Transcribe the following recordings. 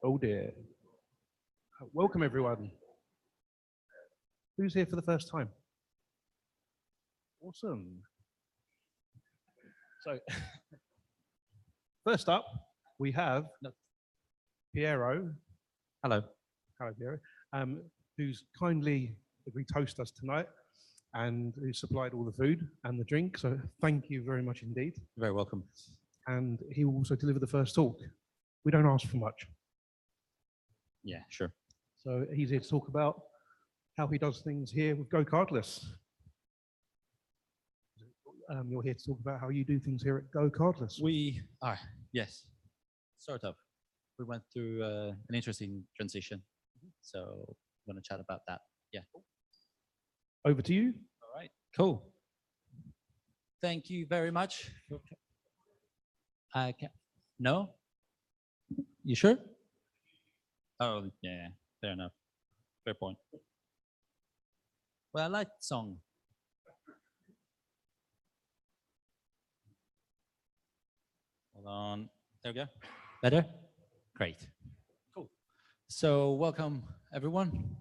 Oh dear. Welcome everyone. Who's here for the first time? Awesome. So, first up, we have Piero. Hello. Hello, Piero. Who's kindly agreed to host us tonight and who supplied all the food and the drink. So thank you very much indeed. You're very welcome. And he will also deliver the first talk. We don't ask for much. Yeah, sure. So he's here to talk about how he does things here with GoCardless. You're here to talk about how you do things here at GoCardless. We are, yes, sort of. We went through an interesting transition, so I'm going to chat about that. Yeah. Over to you. All right, cool. Thank you very much. No? You sure? Oh, yeah, fair enough. Fair point. Well, I like the song. Hold on. There we go. Better? Great. Cool. So welcome, everyone.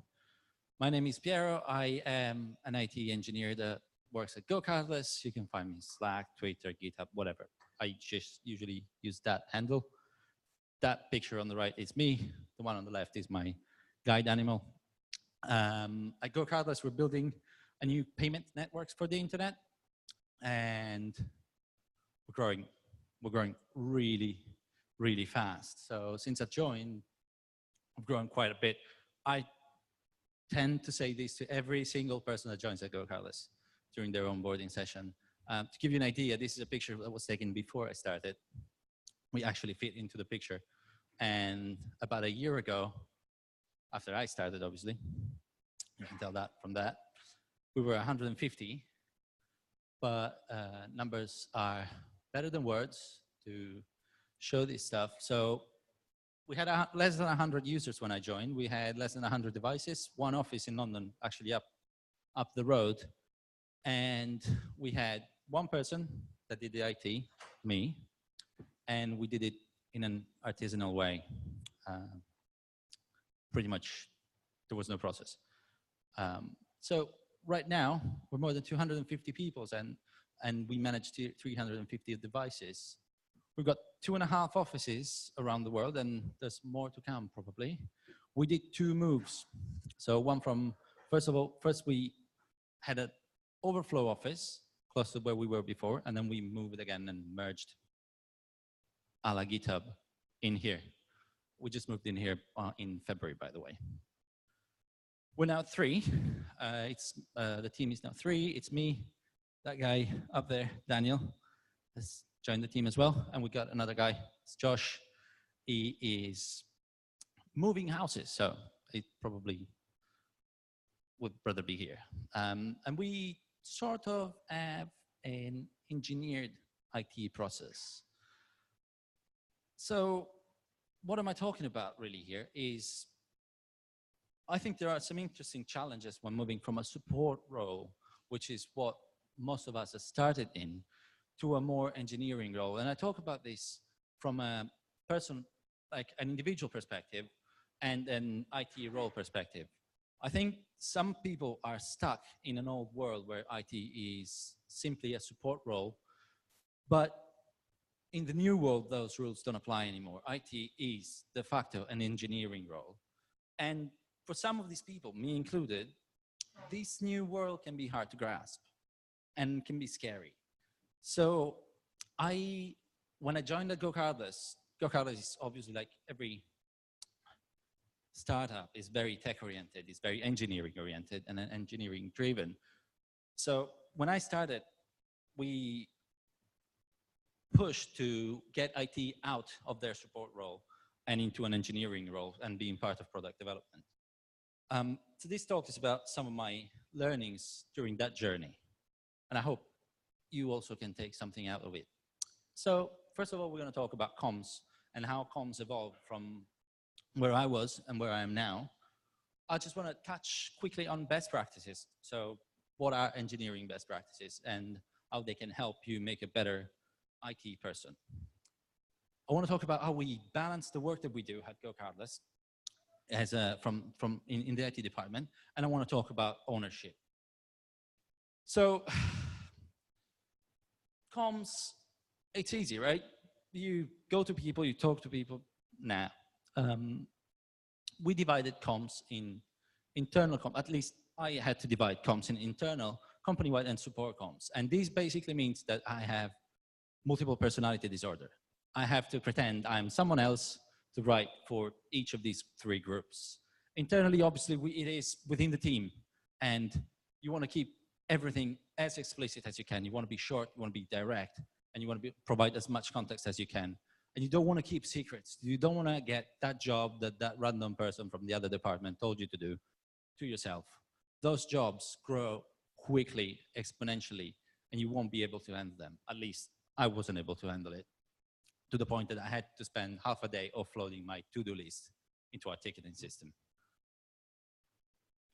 My name is Piero. I am an IT engineer that works at GoCardless. You can find me in Slack, Twitter, GitHub, whatever. I just usually use that handle. That picture on the right is me. The one on the left is my guide animal. At GoCardless, we're building a new payment networks for the internet, and we're growing. We're growing really, really fast. So since I joined, I've grown quite a bit. I tend to say this to every single person that joins at GoCardless during their onboarding session. To give you an idea, this is a picture that was taken before I started. We actually fit into the picture. And about a year ago, after I started, obviously, you can tell that from that, we were 150, but numbers are better than words to show this stuff. So we had less than 100 users when I joined. We had less than 100 devices, one office in London, actually up the road. And we had one person that did the IT, me, and we did it in an artisanal way. Pretty much, there was no process. So right now, we're more than 250 people, and we manage 350 devices. We've got 2.5 offices around the world, and there's more to come probably. We did 2 moves. So one from, first we had an overflow office close to where we were before, and then we moved it again and merged a la GitHub in here. We just moved in here in February, by the way. We're now 3. The team is now 3. It's me, that guy up there, Daniel, has joined the team as well. And we got another guy, it's Josh. He is moving houses, so he probably would rather be here. And we sort of have an engineered IT process. So what am I talking about really here is, I think there are some interesting challenges when moving from a support role, which is what most of us have started in, to a more engineering role. And I talk about this from a person, like an individual perspective and an IT role perspective. I think some people are stuck in an old world where IT is simply a support role, but in the new world, those rules don't apply anymore. IT is de facto an engineering role. And for some of these people, me included, this new world can be hard to grasp and can be scary. So when I joined at GoCardless is obviously, like every startup, is very tech-oriented, it's very engineering-oriented and engineering-driven. So when I started, we pushed to get IT out of their support role and into an engineering role and being part of product development. So this talk is about some of my learnings during that journey. And I hope you also can take something out of it. So first of all, we're going to talk about comms and how comms evolved from where I was and where I am now. I just want to touch quickly on best practices. So what are engineering best practices and how they can help you make a better IT person. I want to talk about how we balance the work that we do at GoCardless as in the IT department, and I want to talk about ownership. So comms, it's easy, right? You go to people, you talk to people. Nah. We divided comms in internal comms. At least I had to divide comms in internal, company-wide, and support comms. And this basically means that I have multiple personality disorder. I have to pretend I'm someone else to write for each of these three groups. Internally, obviously, it is within the team, and you want to keep everything as explicit as you can. You want to be short, you want to be direct, and you want to provide as much context as you can. And you don't want to keep secrets. You don't want to get that job that that random person from the other department told you to do to yourself. Those jobs grow quickly, exponentially, and you won't be able to handle them. At least I wasn't able to handle it, to the point that I had to spend half a day offloading my to-do list into our ticketing system.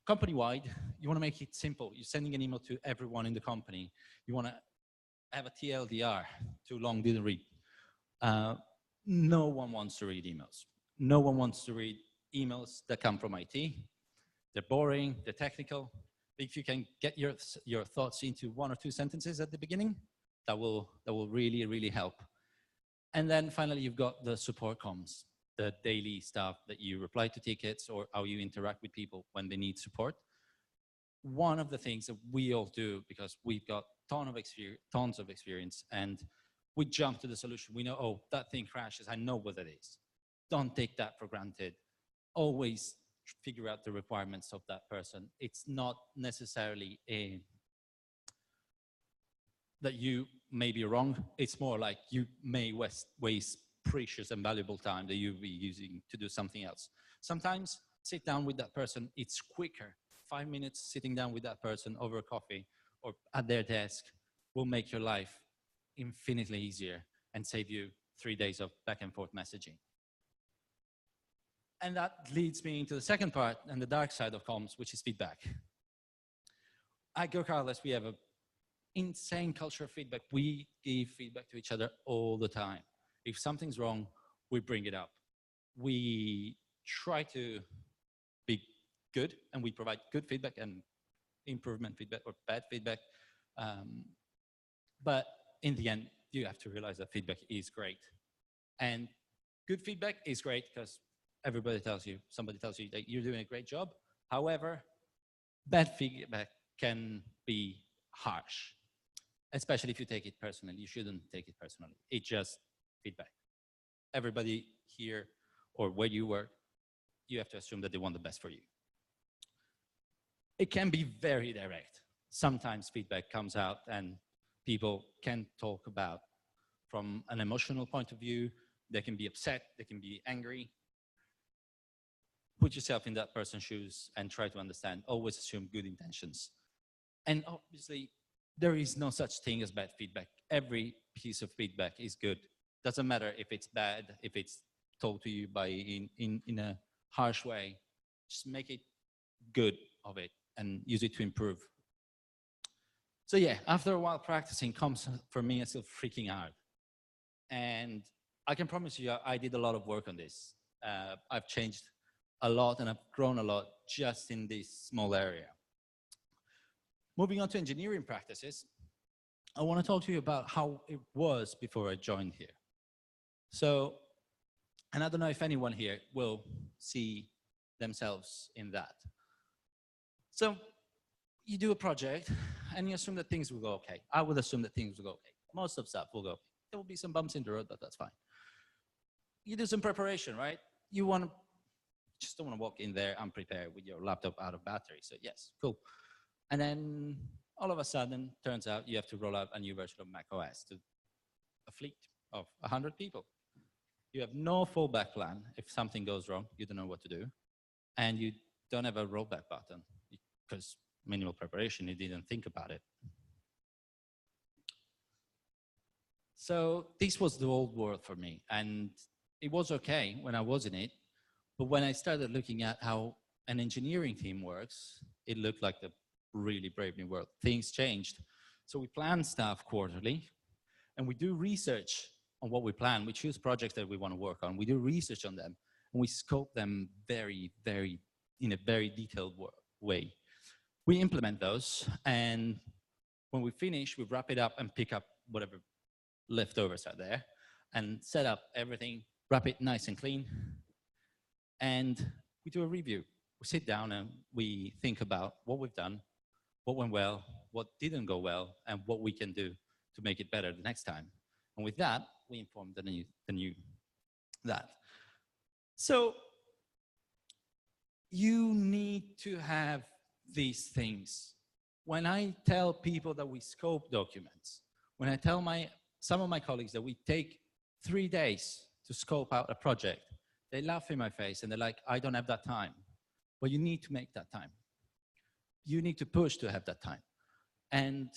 Company-wide, you want to make it simple. You're sending an email to everyone in the company. You want to have a TLDR, too long, didn't read. No one wants to read emails. No one wants to read emails that come from IT. They're boring, they're technical. If you can get your thoughts into 1 or 2 sentences at the beginning, that will really, really help. And then finally, you've got the support comms, the daily stuff that you reply to tickets or how you interact with people when they need support. One of the things that we all do, because we've got tons of experience, and we jump to the solution. We know, oh, that thing crashes. I know what it is. Don't take that for granted. Always figure out the requirements of that person. It's not necessarily that you may be wrong. It's more like you may waste precious and valuable time that you'll be using to do something else. Sometimes sit down with that person. It's quicker. 5 minutes sitting down with that person over a coffee or at their desk will make your life infinitely easier and save you 3 days of back and forth messaging. And that leads me into the second part and the dark side of comms, which is feedback. At GoCardless, we have an insane culture of feedback. We give feedback to each other all the time. If something's wrong, we bring it up. We try to be good, and we provide good feedback and improvement feedback or bad feedback. But in the end, you have to realize that feedback is great. And good feedback is great because somebody tells you that you're doing a great job. However, bad feedback can be harsh, especially if you take it personally. You shouldn't take it personally. It's just feedback. Everybody here or where you work, you have to assume that they want the best for you. It can be very direct. Sometimes feedback comes out and people can talk about from an emotional point of view. They can be upset, they can be angry. Put yourself in that person's shoes and try to understand. Always assume good intentions. And obviously, there is no such thing as bad feedback. Every piece of feedback is good. Doesn't matter if it's bad, if it's told to you in a harsh way. Just make it good of it and use it to improve. So yeah, after a while practicing comes for me as still freaking out. And I can promise you, I did a lot of work on this. I've changed a lot and I've grown a lot just in this small area. Moving on to engineering practices, I want to talk to you about how it was before I joined here. So, and I don't know if anyone here will see themselves in that. So you do a project and you assume that things will go okay. I would assume that things will go okay. Most of stuff will go okay. There will be some bumps in the road, but that's fine. You do some preparation, right? You just don't want to walk in there unprepared with your laptop out of battery. So yes, cool. And then all of a sudden, turns out you have to roll out a new version of macOS to a fleet of 100 people. You have no fallback plan. If something goes wrong, you don't know what to do. And you don't have a rollback button because minimal preparation, you didn't think about it. So this was the old world for me. And it was okay when I was in it. But when I started looking at how an engineering team works, it looked like the really brave new world. Things changed. So we plan stuff quarterly, and we do research on what we plan. We choose projects that we want to work on. We do research on them, and we scope them in a very detailed way. We implement those, and when we finish, we wrap it up and pick up whatever leftovers are there, and set up everything, wrap it nice and clean, and we do a review. We sit down and we think about what we've done, what went well, what didn't go well, and what we can do to make it better the next time. And with that, we inform the new that. So you need to have these things. When I tell people that we scope documents, when I tell some of my colleagues that we take 3 days to scope out a project, they laugh in my face and they're like, I don't have that time. But you need to make that time. You need to push to have that time. And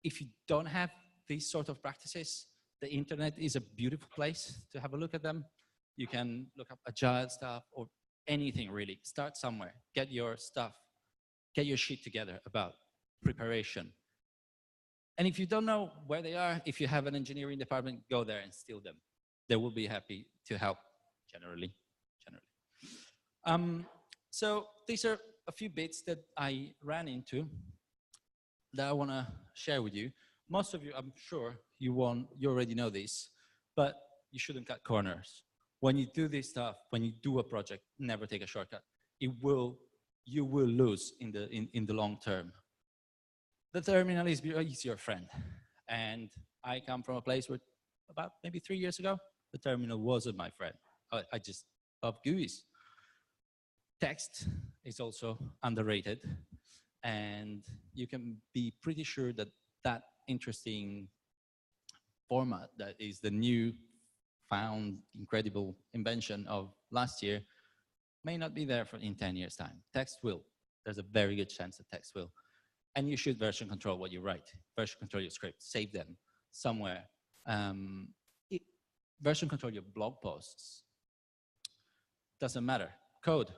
if you don't have these sort of practices, the internet is a beautiful place to have a look at them. You can look up agile stuff or anything really. Start somewhere, get your stuff, get your shit together about preparation. And if you don't know where they are, if you have an engineering department, go there and steal them. They will be happy to help, generally. So these are a few bits that I ran into that I want to share with you. Most of you, I'm sure, you already know this, but you shouldn't cut corners. When you do this stuff, when you do a project, never take a shortcut. You will lose in the long term. The terminal is your friend. And I come from a place where about maybe 3 years ago, the terminal wasn't my friend. I just love GUIs. Text is also underrated. And you can be pretty sure that that interesting format that is the new found incredible invention of last year may not be there in 10 years' time. Text will. There's a very good chance that text will. And you should version control what you write. Version control your script. Save them somewhere. Version control your blog posts. Doesn't matter. Code.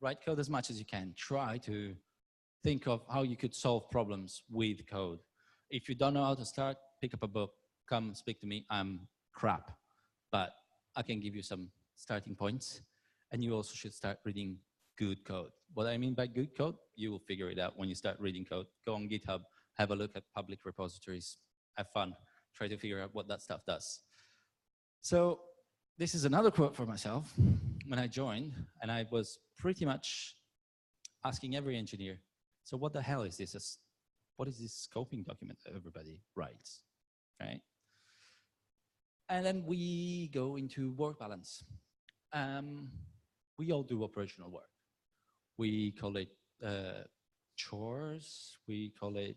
Write code as much as you can. Try to think of how you could solve problems with code. If you don't know how to start, pick up a book. Come speak to me. I'm crap, but I can give you some starting points. And you also should start reading good code. What I mean by good code, you will figure it out when you start reading code. Go on GitHub, have a look at public repositories, have fun, try to figure out what that stuff does. So this is another quote for myself. When I joined, and I was pretty much asking every engineer, so what the hell is this? What is this scoping document that everybody writes, right? And then we go into work balance. We all do operational work. We call it chores, we call it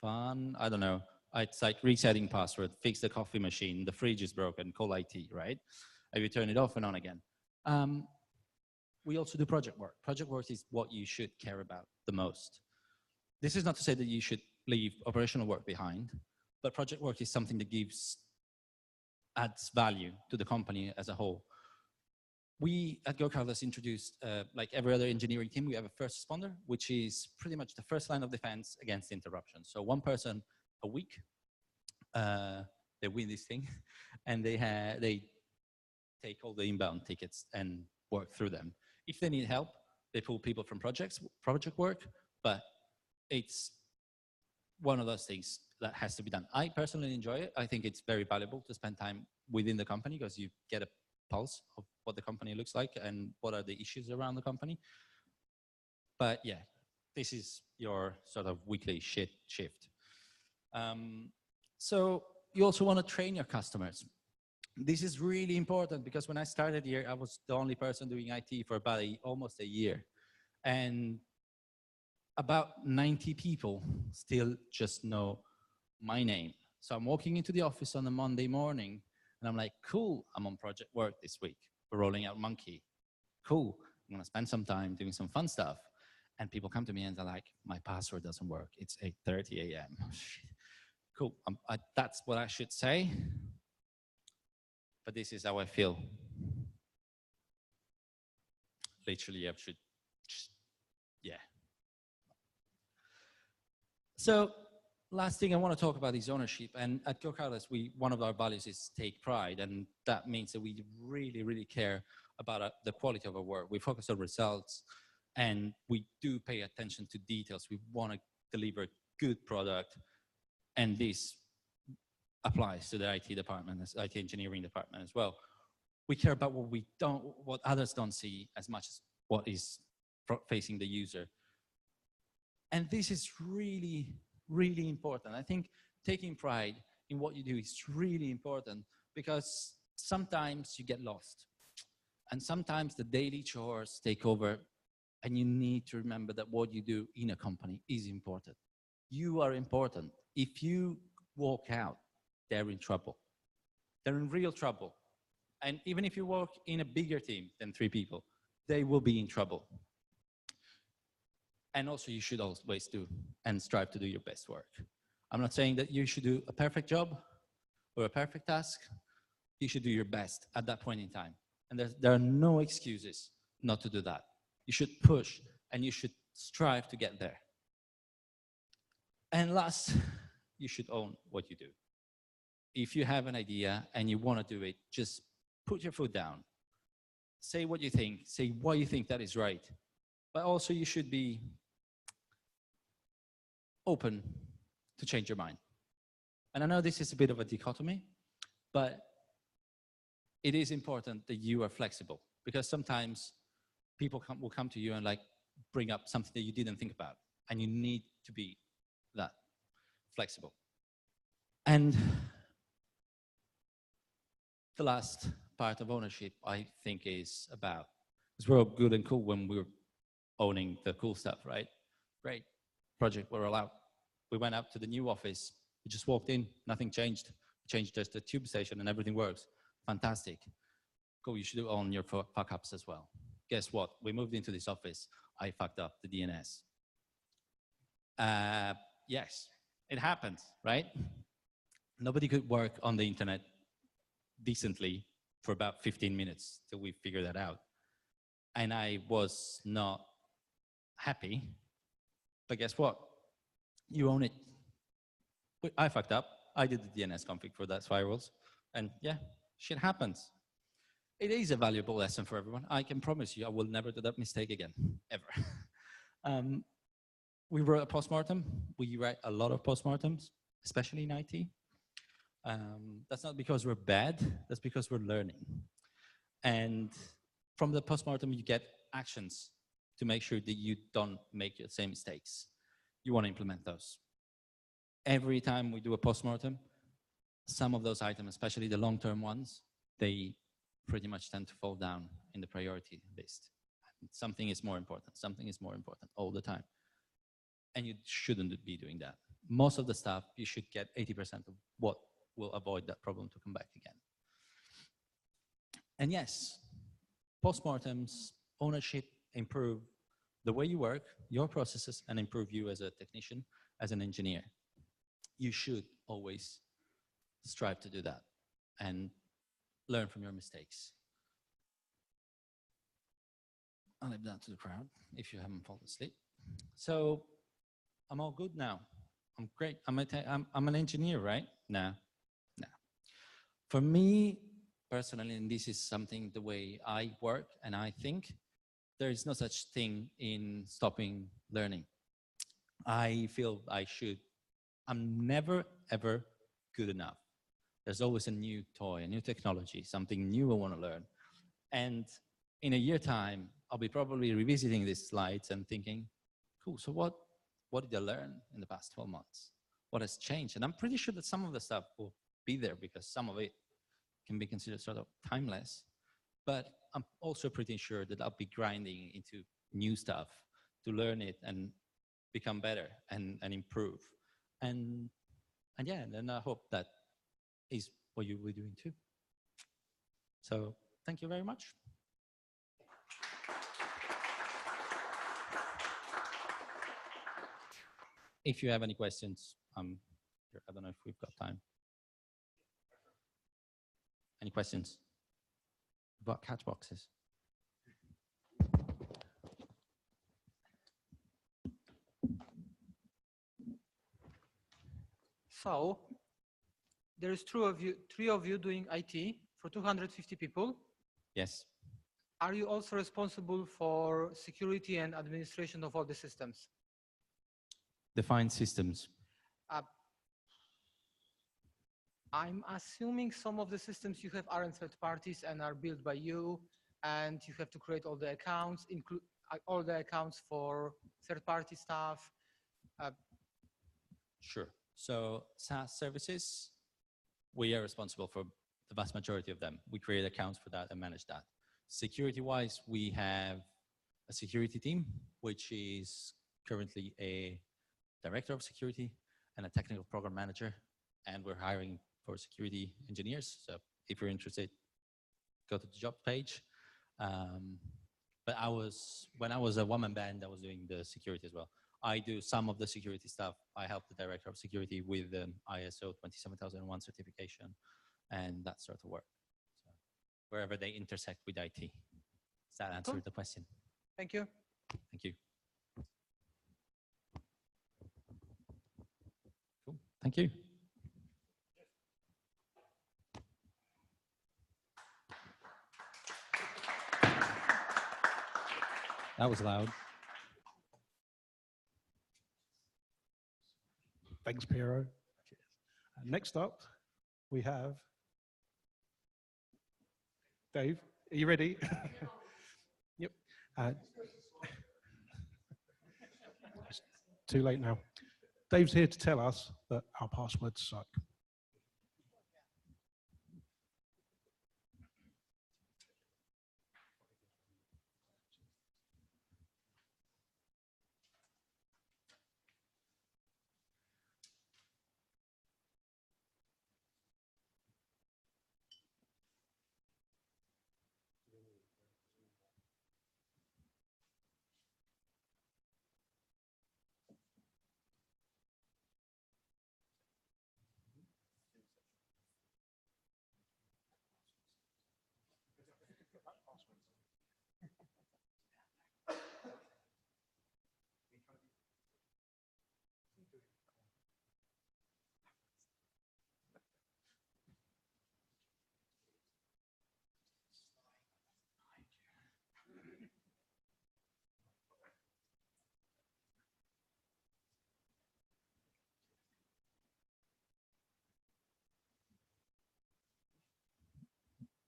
fun, I don't know. It's like resetting password, fix the coffee machine, the fridge is broken, call IT, right? And you turn it off and on again. We also do project work. Project work is what you should care about the most. This is not to say that you should leave operational work behind, but project work is something that adds value to the company as a whole. We at GoCardless introduced, like every other engineering team, we have a first responder, which is pretty much the first line of defense against interruptions. So one person a week, they win this thing, and they take all the inbound tickets and work through them. If they need help, they pull people from project work, but it's one of those things that has to be done. I personally enjoy it. I think it's very valuable to spend time within the company because you get a pulse of what the company looks like and what are the issues around the company. But yeah, this is your sort of weekly shift. So you also want to train your customers. This is really important because when I started here, I was the only person doing IT for about almost a year. And about 90 people still just know my name. So I'm walking into the office on a Monday morning and I'm like, cool, I'm on project work this week. We're rolling out Monkey. Cool, I'm gonna spend some time doing some fun stuff. And people come to me and they're like, my password doesn't work. It's 8:30 a.m. Cool, that's what I should say. But this is how I feel. literally I should just, yeah. So last thing I want to talk about is ownership. And at GoCardless, one of our values is take pride. And that means that we really, really care about the quality of our work. We focus on results and we do pay attention to details. We want to deliver a good product. And this applies to the IT department, IT engineering department as well. We care about what others don't see as much as what is facing the user. And this is really, really important. I think taking pride in what you do is really important because sometimes you get lost. And sometimes the daily chores take over and you need to remember that what you do in a company is important. You are important. If you walk out, they're in trouble. They're in real trouble. And even if you work in a bigger team than 3 people, they will be in trouble. And also you should always do and strive to do your best work. I'm not saying that you should do a perfect job or a perfect task. You should do your best at that point in time. And there are no excuses not to do that. You should push and you should strive to get there. And last, you should own what you do. If you have an idea and you want to do it, just put your foot down. Say what you think. Say why you think that is right. But also you should be open to change your mind. And I know this is a bit of a dichotomy, but it is important that you are flexible because sometimes people will come to you and like bring up something that you didn't think about, and you need to be that flexible. And the last part of ownership, I think, is about, because we're all good and cool when we're owning the cool stuff, right? Great. Project, we're all out. We went up to the new office. We just walked in, nothing changed. We changed just the tube station and everything works. Fantastic. Cool, you should own your fuck-ups as well. Guess what? We moved into this office. I fucked up the DNS. Yes, it happened, right? Nobody could work on the internet decently for about 15 minutes till we figured that out. And I was not happy, but guess what? You own it. I fucked up. I did the DNS config for that firewalls. And yeah, shit happens. It is a valuable lesson for everyone. I can promise you I will never do that mistake again, ever. We wrote a postmortem. We write a lot of postmortems, especially in IT. That's not because we're bad, that's because we're learning. And from the postmortem, you get actions to make sure that you don't make the same mistakes. You want to implement those. Every time we do a postmortem, some of those items, especially the long-term ones, they pretty much tend to fall down in the priority list. Something is more important. Something is more important all the time. And you shouldn't be doing that. Most of the stuff, you should get 80% of what will avoid that problem to come back again. And yes, postmortems, ownership, improve the way you work, your processes, and improve you as a technician, as an engineer. You should always strive to do that and learn from your mistakes. I'll leave that to the crowd if you haven't fallen asleep. So I'm all good now. I'm great. I'm an engineer, right? No. For me, personally, and this is something the way I work and I think, there is no such thing in stopping learning. I feel I'm never, ever good enough. There's always a new toy, a new technology, something new I want to learn. And in a year time, I'll be probably revisiting these slides and thinking, cool, so what did I learn in the past 12 months? What has changed? And I'm pretty sure that some of the stuff will be there because some of it can be considered sort of timeless. But I'm also pretty sure that I'll be grinding into new stuff to learn it and become better and improve. And yeah, and I hope that is what you will be doing too. So thank you very much. If you have any questions, I don't know if we've got time. Any questions about catch boxes? So there's three of you doing IT for 250 people. Yes. Are you also responsible for security and administration of all the systems? Define systems. I'm assuming some of the systems you have aren't third parties and are built by you, and you have to create all the accounts, include all the accounts for third-party stuff. Sure. So SaaS services, we are responsible for the vast majority of them. We create accounts for that and manage that. Security-wise, we have a security team, which is currently a director of security and a technical program manager, and we're hiring for security engineers. So if you're interested, go to the job page. But when I was a one-man band, I was doing the security as well. I do some of the security stuff. I help the director of security with ISO 27001 certification and that sort of work. So wherever they intersect with IT. Does that answer the question? Thank you. Thank you. Cool. Thank you. That was loud. Thanks, Piero. Next up, we have Dave. Are you ready? Yep. It's too late now. Dave's here to tell us that our passwords suck.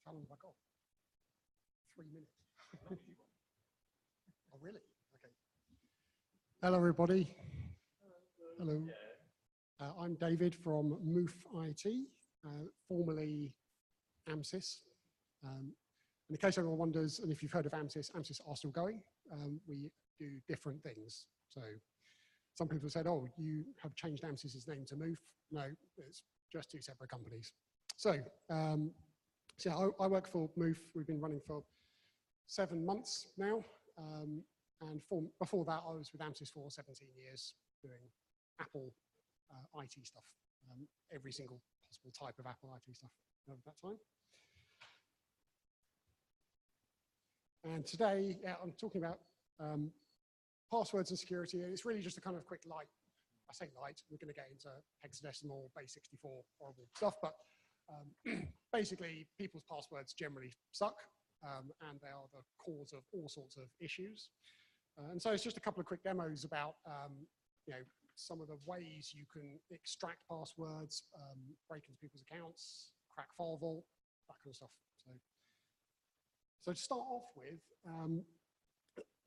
How long have I got? 3 minutes. Oh, really? Okay. Hello, everybody. Hello. I'm David from Moof IT, formerly AMSYS. In case anyone wonders, and if you've heard of AMSYS, AMSYS are still going. We do different things. So some people said, oh, you have changed AMSYS's name to Moof. No, it's just two separate companies. So, so I work for Moof. We've been running for 7 months now. And before that, I was with AMSYS for 17 years doing Apple IT stuff, every single possible type of Apple IT stuff over that time. And today, I'm talking about passwords and security. And it's really just a kind of quick light. I say light, we're going to get into hexadecimal, base 64, horrible stuff. But basically, people's passwords generally suck. And they are the cause of all sorts of issues. And so it's just a couple of quick demos about some of the ways you can extract passwords, break into people's accounts, crack file vault, that kind of stuff. So to start off with,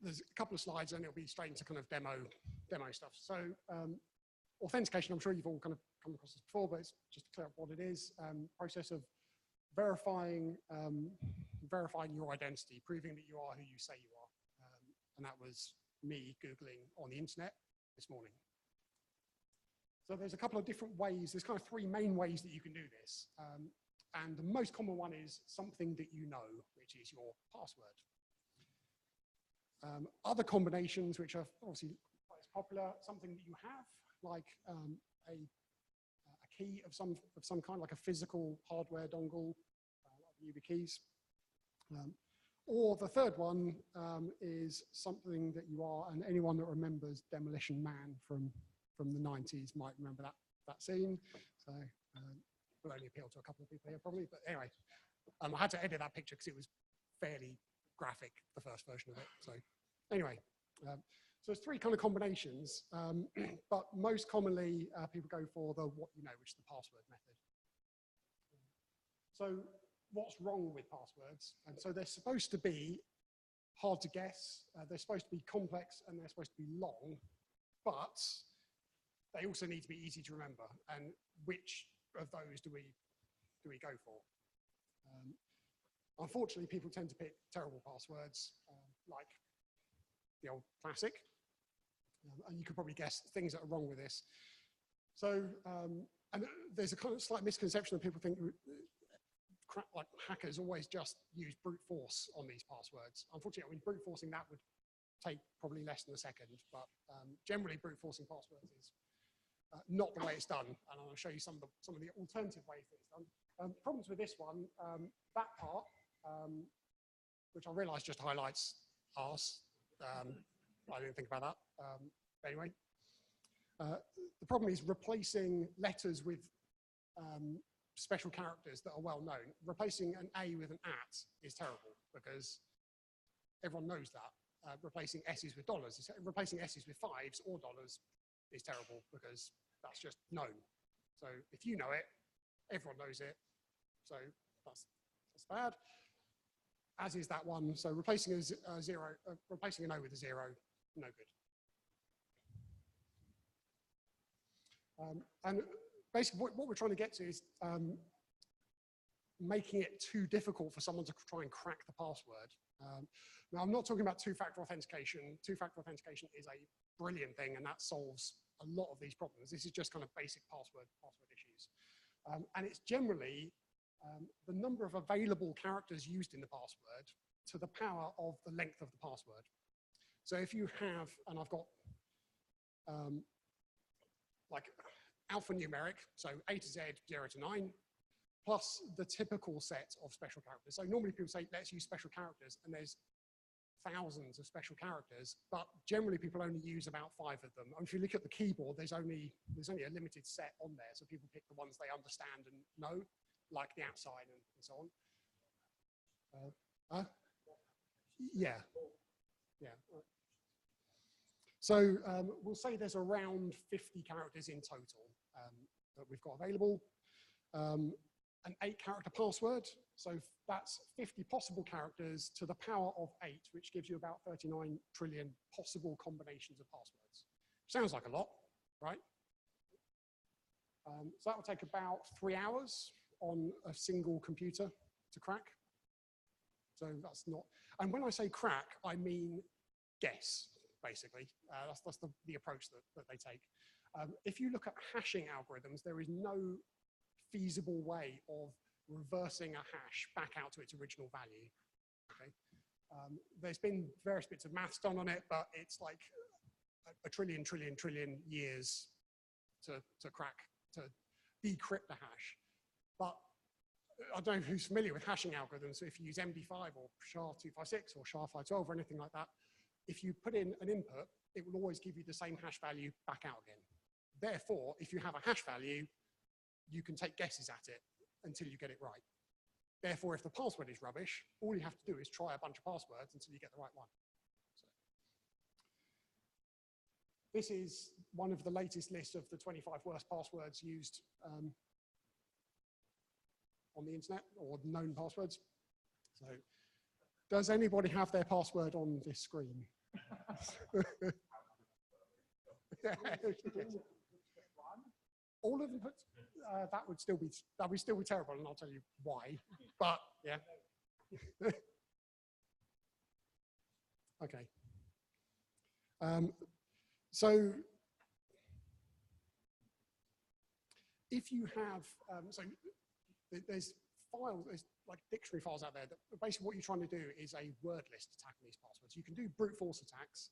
there's a couple of slides and it'll be straight into kind of demo stuff. So authentication, I'm sure you've all kind of come across this before, but it's just to clear up what it is. Process of verifying your identity, proving that you are who you say you are. And that was me Googling on the internet this morning. So there's a couple of different ways. There's kind of 3 main ways that you can do this. And the most common one is something that you know, which is your password. Other combinations, which are obviously quite as popular, something that you have, like a key of some kind, like a physical hardware dongle, like YubiKeys. Or the third one is something that you are, and anyone that remembers Demolition Man from the 90s might remember that scene. So will only appeal to a couple of people here probably, but anyway, I had to edit that picture because it was fairly graphic, the first version of it. So anyway, so it's three kind of combinations, but most commonly people go for the what you know, which is the password method. So what's wrong with passwords? And so they're supposed to be hard to guess, they're supposed to be complex, and they're supposed to be long, but they also need to be easy to remember. And which of those do we go for? Unfortunately, people tend to pick terrible passwords, like the old classic. And you could probably guess things that are wrong with this. So, and there's a kind of slight misconception that people think like hackers always just use brute force on these passwords. Unfortunately, brute forcing that would take probably less than a second, but generally brute forcing passwords is not the way it's done. And I'll show you some of the alternative ways that it's done. Problems with this one, that part, which I realize just highlights arse. I didn't think about that. Anyway, the problem is replacing letters with special characters that are well known. Replacing an A with an at is terrible because everyone knows that. Replacing S's with dollars, replacing S's with fives or dollars is terrible because that's just known. So if you know it, everyone knows it. So that's bad. As is that one. So replacing a zero, replacing an O with a zero, no good. And basically what we're trying to get to is making it too difficult for someone to try and crack the password. Now, I'm not talking about two-factor authentication. Two-factor authentication is a brilliant thing, and that solves a lot of these problems. This is just kind of basic password issues. And it's generally the number of available characters used in the password to the power of the length of the password. So if you have, and I've got like alphanumeric, so A to Z, 0 to 9, plus the typical set of special characters. So normally people say, let's use special characters, and there's thousands of special characters, but generally people only use about 5 of them. And if you look at the keyboard, there's only a limited set on there, so people pick the ones they understand and know, like the @ sign and so on. Yeah. So we'll say there's around 50 characters in total that we've got available. An 8-character password. So that's 50 possible characters to the power of 8, which gives you about 39 trillion possible combinations of passwords. Sounds like a lot, right? So that will take about 3 hours on a single computer to crack. So that's not, and when I say crack, I mean guess, basically. That's the approach that they take. If you look at hashing algorithms, there is no feasible way of reversing a hash back out to its original value. Okay? There's been various bits of maths done on it, but it's like a trillion years to crack, to decrypt the hash. But I don't know who's familiar with hashing algorithms. So if you use MD5 or SHA-256 or SHA-512 or anything like that, if you put in an input, it will always give you the same hash value back out again. Therefore, if you have a hash value, you can take guesses at it until you get it right. Therefore, if the password is rubbish, all you have to do is try a bunch of passwords until you get the right one. So, this is one of the latest lists of the 25 worst passwords used on the internet, or known passwords. So, does anybody have their password on this screen? All of them put, that would still be terrible, and I'll tell you why. But yeah. Okay. So if you have, so there's files, there's like dictionary files out there that basically what you're trying to do is a word list attack on these passwords. You can do brute force attacks,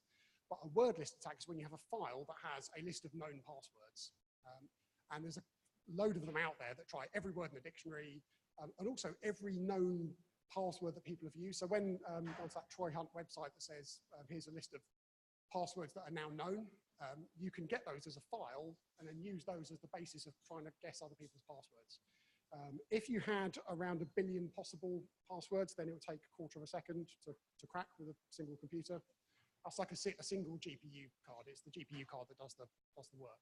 but a word list attack is when you have a file that has a list of known passwords. And there's a load of them out there that try every word in the dictionary, and also every known password that people have used. So when there's that Troy Hunt website that says, here's a list of passwords that are now known, you can get those as a file and then use those as the basis of trying to guess other people's passwords. If you had around 1 billion possible passwords, then it would take 1/4 of a second to crack with a single computer. That's like a single GPU card. It's the GPU card that does the work.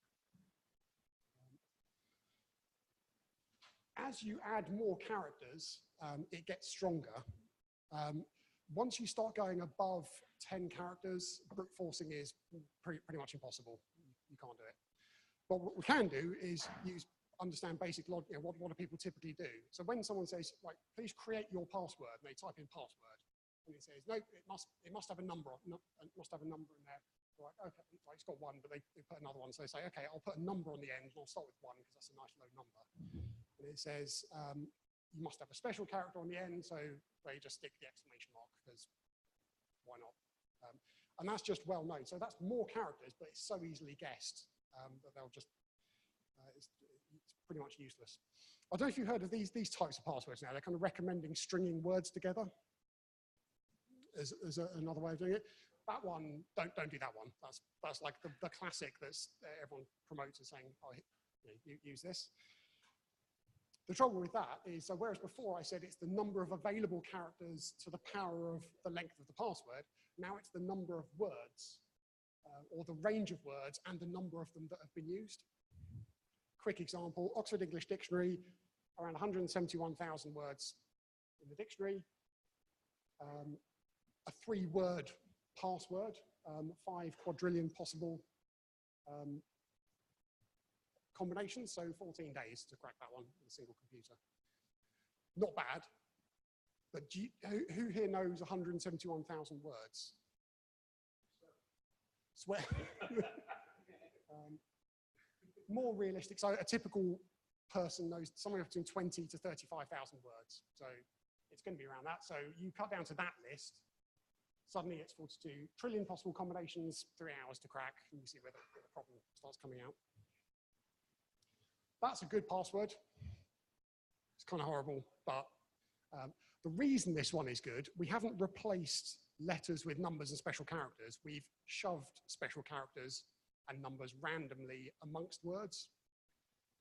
As you add more characters, it gets stronger. Once you start going above 10 characters, brute forcing is pretty much impossible. You can't do it. But what we can do is understand basic logic. What do people typically do? So when someone says, like, please create your password, and they type in password, and it says, no, it must have a number. It must have a number in there. Like, okay, like it's got 1, but they put another one. So they say, okay, I'll put a number on the end, and I'll start with 1 because that's a nice low number. And it says, you must have a special character on the end, so they just stick the exclamation mark because why not? And that's just well known. So that's more characters, but it's so easily guessed that they'll just, it's pretty much useless. I don't know if you've heard of these types of passwords now. They're kind of recommending stringing words together as another way of doing it. That one, don't do that one. That's like the classic that's everyone promotes as saying, oh, you use this. The trouble with that is, so whereas before I said it's the number of available characters to the power of the length of the password, now it's the number of words or the range of words and the number of them that have been used. Quick example, Oxford English Dictionary, around 171,000 words in the dictionary. A 3-word password, 5 quadrillion possible combinations, so 14 days to crack that one with a single computer. Not bad, but who here knows 171,000 words? Swear. More realistic, so a typical person knows somewhere between 20 to 35,000 words. So it's going to be around that. So you cut down to that list, suddenly it's 42 trillion possible combinations, 3 hours to crack, and you see where the problem starts coming out. That's a good password. It's kind of horrible, but the reason this one is good, we haven't replaced letters with numbers and special characters. We've shoved special characters and numbers randomly amongst words.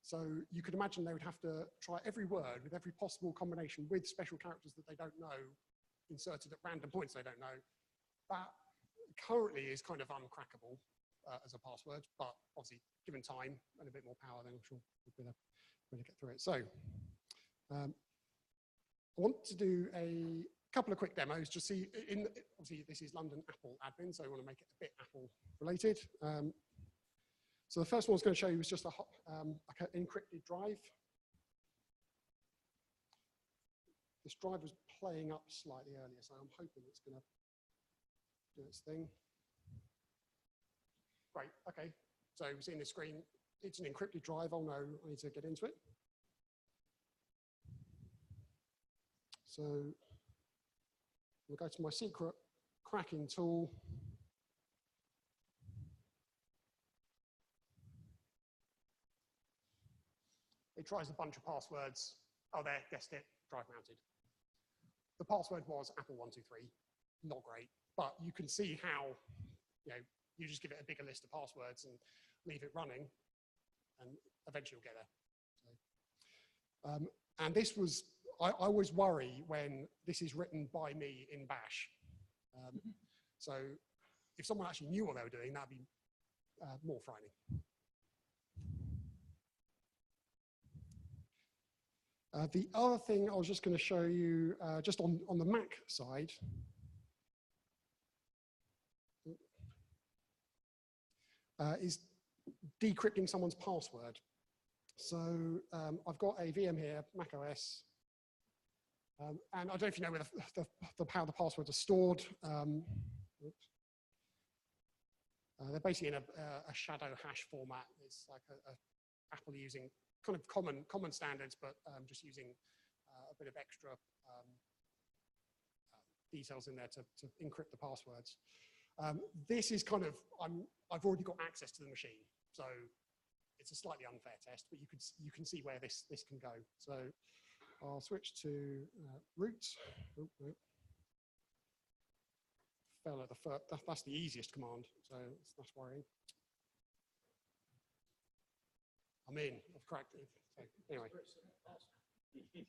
So you could imagine they would have to try every word with every possible combination with special characters that they don't know, inserted at random points they don't know. That currently is kind of uncrackable as a password, but obviously given time and a bit more power, then I'm sure we'll be able to get through it. So I want to do a couple of quick demos. Just see, obviously this is London Apple admin, so I want to make it a bit Apple related. So the first one I was going to show you was just like an encrypted drive. This drive was playing up slightly earlier, so I'm hoping it's going to do its thing. Great, okay. So we're seeing the screen. It's an encrypted drive. Oh no, I need to get into it. So we'll go to my secret cracking tool. It tries a bunch of passwords. Oh, there, guessed it, drive mounted. The password was Apple123, not great, but you can see how, you just give it a bigger list of passwords and leave it running, and eventually you'll get there. So, and this was, I always worry when this is written by me in Bash. So if someone actually knew what they were doing, that'd be more frightening. The other thing I was just going to show you, just on the Mac side, is decrypting someone's password. So I've got a VM here, Mac OS, and I don't know if you know where how the passwords are stored. They're basically in a shadow hash format. It's like Apple using kind of common standards, but just using a bit of extra details in there to encrypt the passwords. This is kind of, I've already got access to the machine, so it's a slightly unfair test, but you can see where this can go. So I'll switch to root. Oh, no. Fell at the first, that's the easiest command, so that's worrying. I'm in. I've cracked it. So anyway,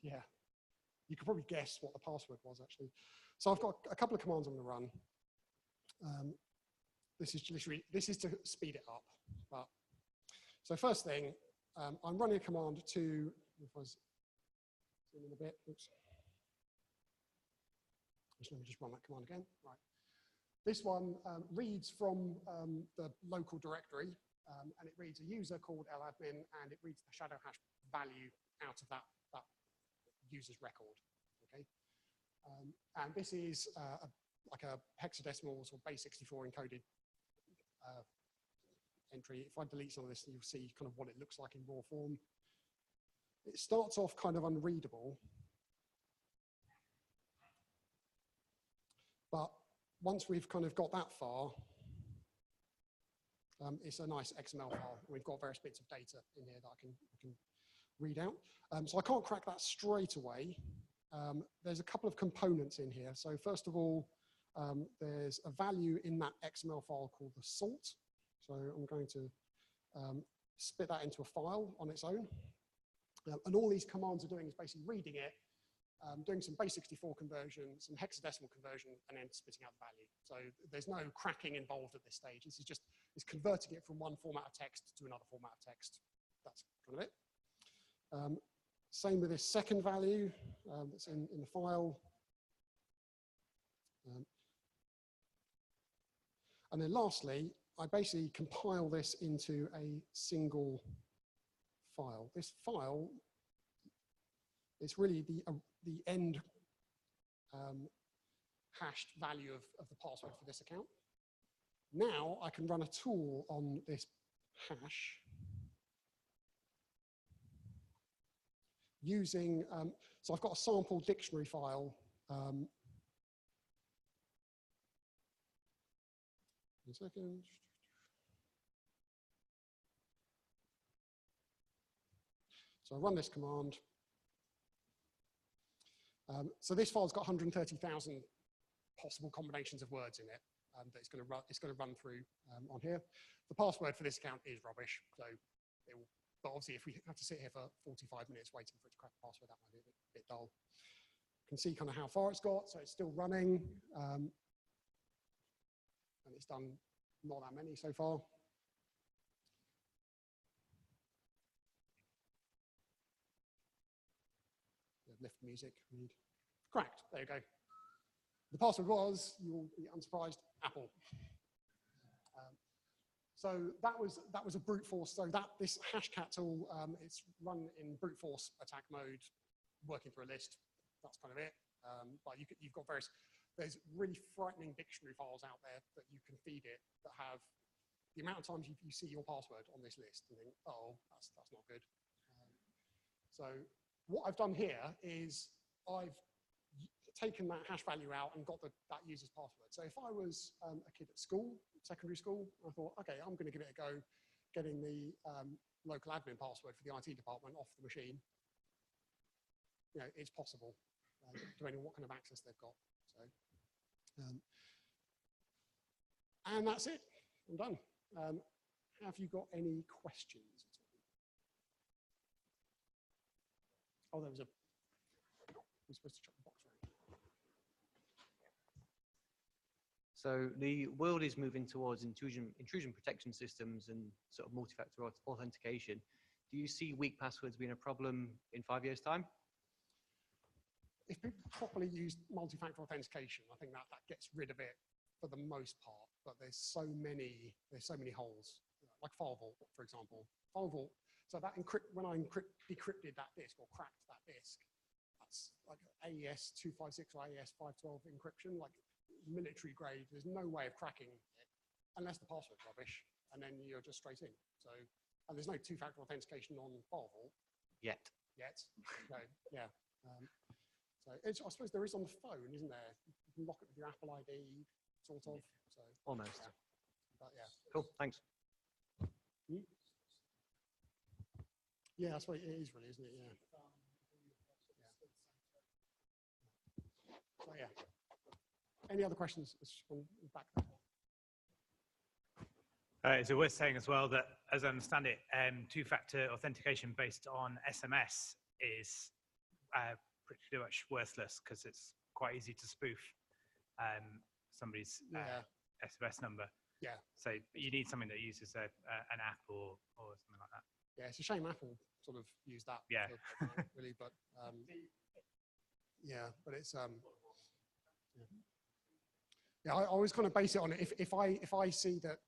yeah, you could probably guess what the password was actually. So I've got a couple of commands I'm going to run. This is to speed it up. But so first thing, I'm running a command to. If I zoom in a bit, oops. Let me just run that command again. Right. This one reads from the local directory, and it reads a user called ladmin, and it reads the shadow hash value out of that user's record. Okay, and this is like a hexadecimal or base 64 encoded entry. If I delete some of this, you'll see kind of what it looks like in raw form. It starts off kind of unreadable. But once we've kind of got that far, it's a nice XML file. We've got various bits of data in here that I can read out. So I can't crack that straight away. There's a couple of components in here. So first of all, there's a value in that XML file called the salt. So I'm going to spit that into a file on its own. And all these commands are doing is basically reading it, doing some base 64 conversion, some hexadecimal conversion, and then spitting out the value. So there's no cracking involved at this stage. This is just converting it from one format of text to another format of text. That's kind of it. Same with this second value that's in the file. And then lastly, I basically compile this into a single file. This file is really the end hashed value of the password for this account. Now I can run a tool on this hash using, so I've got a sample dictionary file. One second. So I run this command. So this file's got 130,000 possible combinations of words in it that it's going to run through on here. The password for this account is rubbish, so it will, but obviously if we have to sit here for 45 minutes waiting for it to crack the password, that might be a bit dull. You can see kind of how far it's got, so it's still running, and it's done not that many so far. Lift music, read. Cracked, there you go. The password was, you'll be unsurprised, Apple. So that was a brute force. So this hashcat tool, it's run in brute force attack mode, working through a list. That's kind of it. But you've got there's really frightening dictionary files out there that you can feed it that have the amount of times you see your password on this list and think, oh, that's not good. So what I've done here is I've taken that hash value out and got that user's password. So if I was a kid at school, secondary school, I thought, okay, I'm going to give it a go getting the local admin password for the IT department off the machine. You know, it's possible, depending on what kind of access they've got. So, and that's it. I'm done. Have you got any questions? Oh, there was we're supposed to check the box, right? So the world is moving towards intrusion protection systems and sort of multi-factor authentication. Do you see weak passwords being a problem in 5 years' time? If people properly use multi-factor authentication, I think that gets rid of it for the most part. But there's so many holes, like FileVault, for example. FileVault. So that when I decrypted that disk or cracked that disk, that's like AES 256 or AES 512 encryption, like military grade. There's no way of cracking it unless the password's rubbish, and then you're just straight in. So, and there's no two-factor authentication on FileVault Yet. So yeah. So I suppose there is on the phone, isn't there? You can lock it with your Apple ID, sort of. So Almost. Yeah. But yeah. Cool, thanks. Yeah, that's what it is, really, isn't it? Yeah. So yeah. Any other questions? Back there. Is it worth saying as well that, as I understand it, two-factor authentication based on SMS is pretty much worthless because it's quite easy to spoof somebody's SMS number. Yeah. So you need something that uses an app or something like that. Yeah, it's a shame Apple sort of used that. Yeah. Really, but yeah, but it's yeah. I always kind of base it on it. If I see that,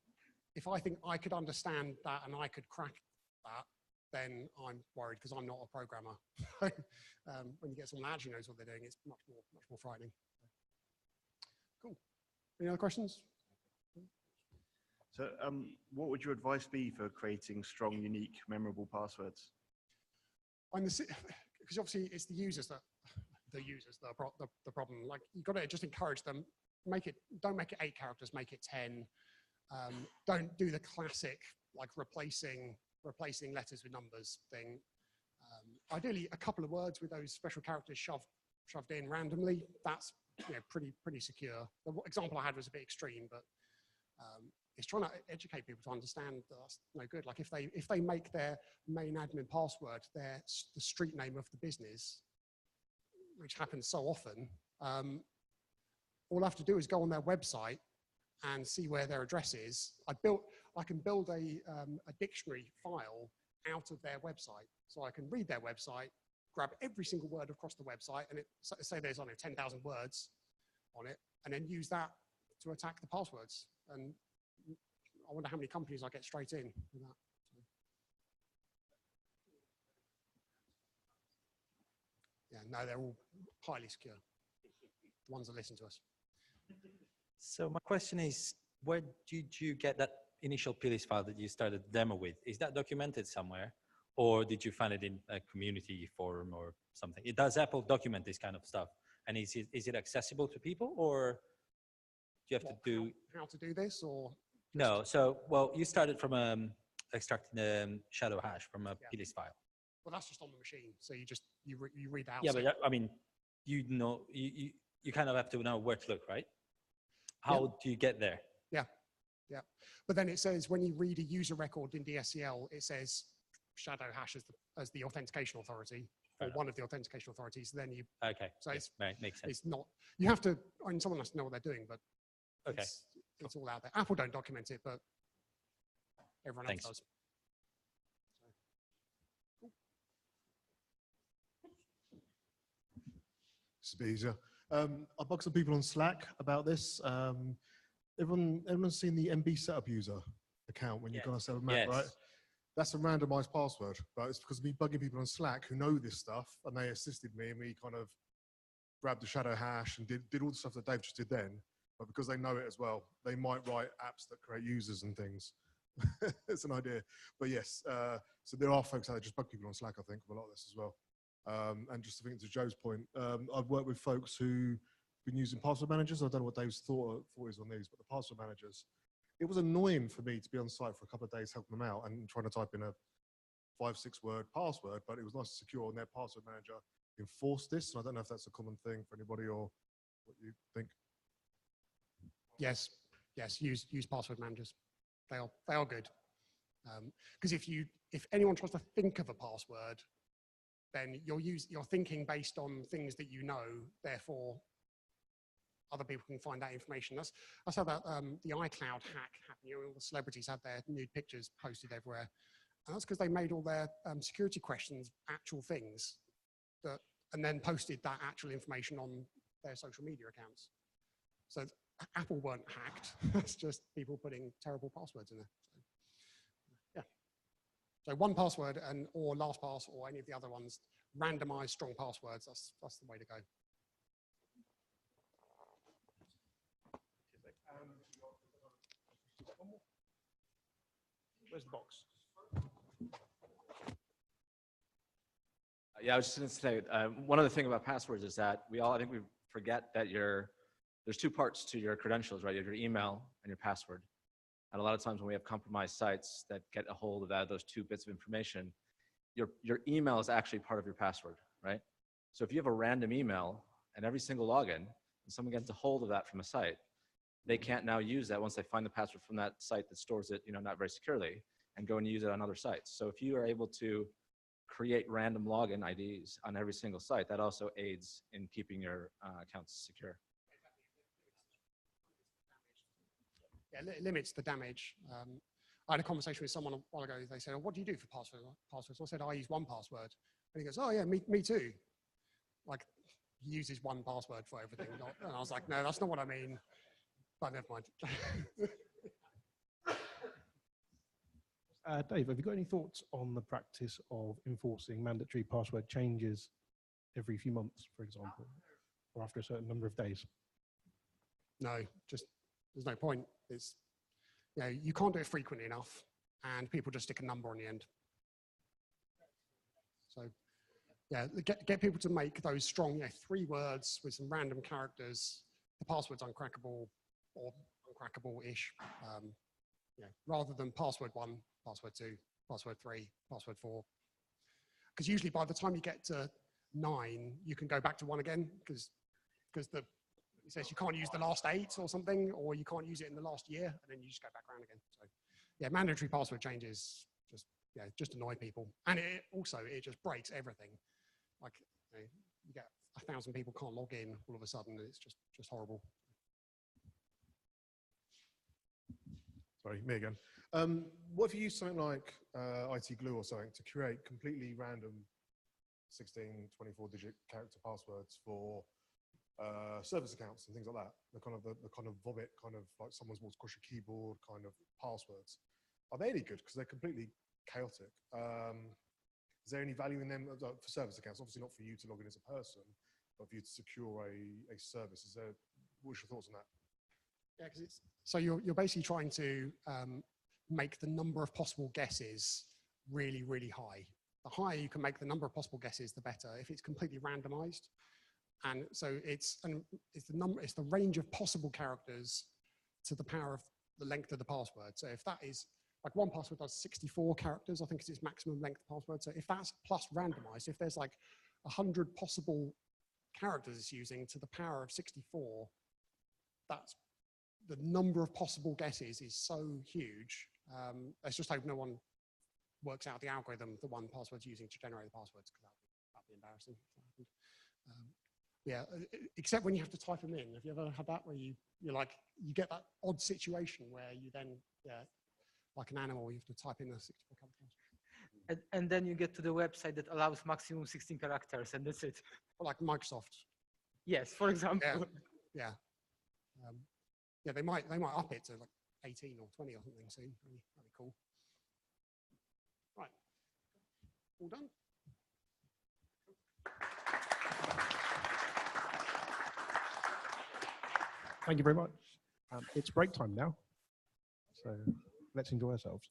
if I think I could understand that and I could crack that, then I'm worried because I'm not a programmer. When you get someone that actually knows what they're doing, it's much more frightening. Cool. Any other questions? So what would your advice be for creating strong, unique, memorable passwords? Because obviously it's the users that are the problem. Like, you've got to just encourage them. Don't make it 8 characters, make it 10. Don't do the classic like replacing letters with numbers thing. Ideally, a couple of words with those special characters shoved in randomly. That's pretty secure. The example I had was a bit extreme, but it's trying to educate people to understand that that's no good. Like if they make their main admin password the street name of the business, which happens so often, all I have to do is go on their website and see where their address is. I can build a dictionary file out of their website, so I can read their website, grab every single word across the website, and say there's 10,000 words on it, and then use that to attack the passwords. And I wonder how many companies I get straight in with that. Yeah, no, they're all highly secure. The ones that listen to us. So my question is, where did you get that initial plist file that you started the demo with? Is that documented somewhere? Or did you find it in a community forum or something? Does Apple document this kind of stuff? And is it accessible to people, or do you have to do... How to do this, or? No, so, well, you started from extracting the shadow hash from a plist file. Well, that's just on the machine. So you read out. Yeah, but I mean, you kind of have to know where to look, right? How do you get there? Yeah. But then it says when you read a user record in DSCL, it says shadow hash as the authentication authority, or one of the authentication authorities. Then you. Okay. So makes sense. It's not. You have to. I mean, someone has to know what they're doing, but okay, it's all out there. Apple don't document it, but everyone else does. This is a bit easier. I bugged some people on Slack about this. Everyone's seen the MB setup user account when you're going to set a map, right? That's a randomized password, but it's because of me bugging people on Slack who know this stuff, and they assisted me, and we kind of grabbed the shadow hash and did all the stuff that Dave just did then. But because they know it as well, they might write apps that create users and things. It's an idea. But yes, so there are folks out there just bug people on Slack, I think, for a lot of this as well. And just to think to Joe's point, I've worked with folks who've been using password managers. I don't know what Dave's thought is on these, but the password managers, it was annoying for me to be on site for a couple of days helping them out and trying to type in a 5-6 word password, but it was nice and secure, and their password manager enforced this. And I don't know if that's a common thing for anybody or what you think. Yes, use password managers. They are good. Because if anyone tries to think of a password, then you're thinking based on things that you know. Therefore, other people can find that information. That's how the iCloud hack happened. All the celebrities had their nude pictures posted everywhere, and that's because they made all their security questions actual things, and then posted that actual information on their social media accounts. So Apple weren't hacked. It's just people putting terrible passwords in there. So, so 1Password or LastPass or any of the other ones, randomized strong passwords. That's the way to go. Where's the box? Yeah, I was just going to say, one other thing about passwords is that I think we forget that there's 2 parts to your credentials, right? You have your email and your password. And a lot of times when we have compromised sites that get a hold of those 2 bits of information, your email is actually part of your password, right? So if you have a random email and every single login, and someone gets a hold of that from a site, they can't now use that once they find the password from that site that stores it, not very securely, and go and use it on other sites. So if you are able to create random login IDs on every single site, that also aids in keeping your accounts secure. Yeah, it limits the damage. I had a conversation with someone a while ago. They said, oh, what do you do for passwords? I said, I use 1Password. And he goes, oh yeah, me too. Like, he uses 1Password for everything. And I was like, no, that's not what I mean. But never mind. Dave, have you got any thoughts on the practice of enforcing mandatory password changes every few months, for example, or after a certain number of days? No, just there's no point. It's, you can't do it frequently enough, and people just stick a number on the end. So, yeah, get people to make those strong 3 words with some random characters. The password's uncrackable or uncrackable-ish. Rather than password 1, password 2, password 3, password 4. Because usually by the time you get to 9, you can go back to 1 again because it says you can't use the last 8 or something, or you can't use it in the last year, and then you just go back around again. So yeah, mandatory password changes just annoy people. And it just breaks everything. Like you get 1,000 people can't log in all of a sudden, and it's just horrible. Sorry, me again. What if you use something like IT glue or something to create completely random 16, 24-digit character passwords for service accounts and things like that? The kind of vomit, kind of like someone's walked across your keyboard kind of passwords. Are they any good? Because they're completely chaotic. Is there any value in them for service accounts? Obviously not for you to log in as a person, but for you to secure a service. What's your thoughts on that? Yeah, because so you're basically trying to make the number of possible guesses really, really high. The higher you can make the number of possible guesses, the better. If it's completely randomized, and so it's the range of possible characters to the power of the length of the password. So if that is like 1Password does 64 characters, I think it's its maximum length password. So if that's plus randomized, if there's like 100 possible characters it's using to the power of 64, that's the number of possible guesses is so huge. Let's just hope no one works out the algorithm the 1Password's using to generate the passwords, because that'd be embarrassing. Yeah, except when you have to type them in. Have you ever had that where you get that odd situation where you then, like an animal, you have to type in the 64 characters. And then you get to the website that allows maximum 16 characters, and that's it. Or like Microsoft. Yes, for example. Yeah. Yeah, they might up it to like 18 or 20 or something soon. That'd be cool. Right. All done? Thank you very much. It's break time now, so let's enjoy ourselves.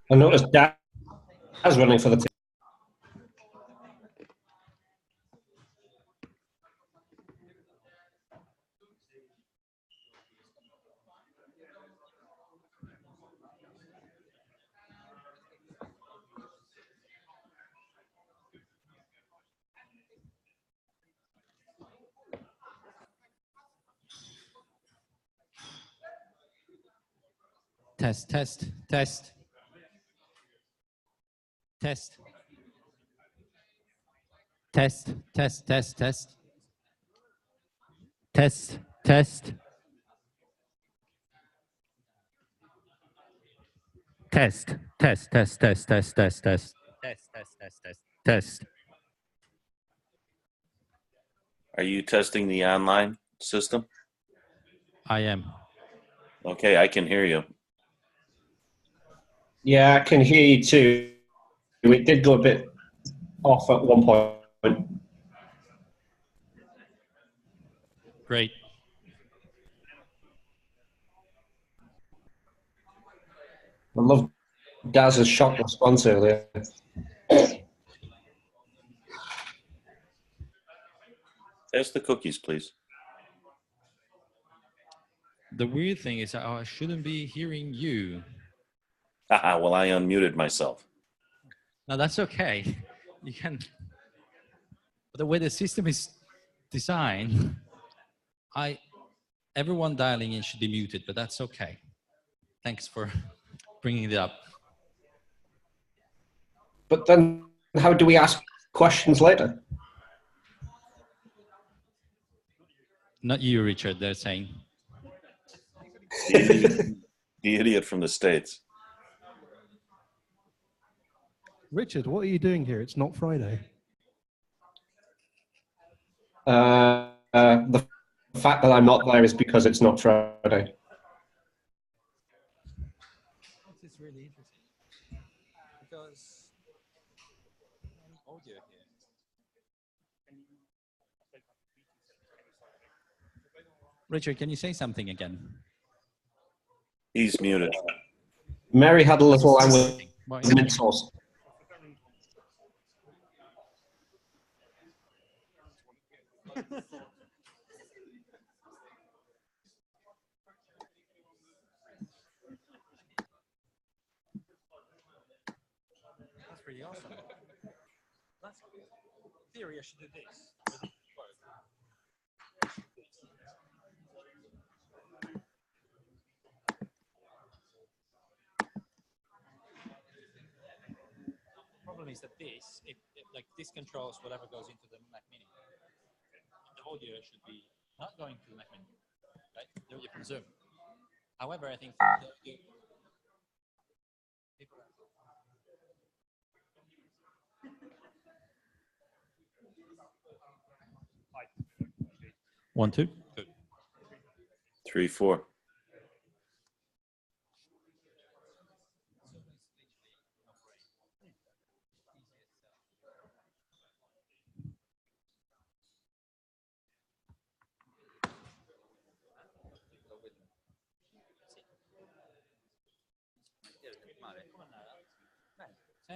I noticed Dad's running for the team. Test, test, test. Test. Test, test, test, test. Test, test. Test, test, test, test, test, test, test. Test, test, test, test, test. Are you testing the online system? I am. Okay, I can hear you. Yeah, I can hear you too. It did go a bit off at one point. Great. I love Daz's shock response earlier. Pass the cookies, please. The weird thing is I shouldn't be hearing you. Haha, well, I unmuted myself. No, that's okay. You can. But the way the system is designed, everyone dialing in should be muted, but that's okay. Thanks for bringing it up. But then how do we ask questions later? Not you, Richard, they're saying. The idiot from the States. Richard, what are you doing here? It's not Friday. The fact that I'm not there is because it's not Friday. This is really interesting because any audio here. Richard, can you say something again? He's muted. Mary had a little line with mint sauce. That's pretty awesome. That's in theory, I should do this. The problem is that this, like this controls whatever goes into the Mac Mini. The audio should be not going to the Mac Mini, right? The audio from Zoom. However, I think the audio, people are. 1, 2. Good. 3, 4. Sì.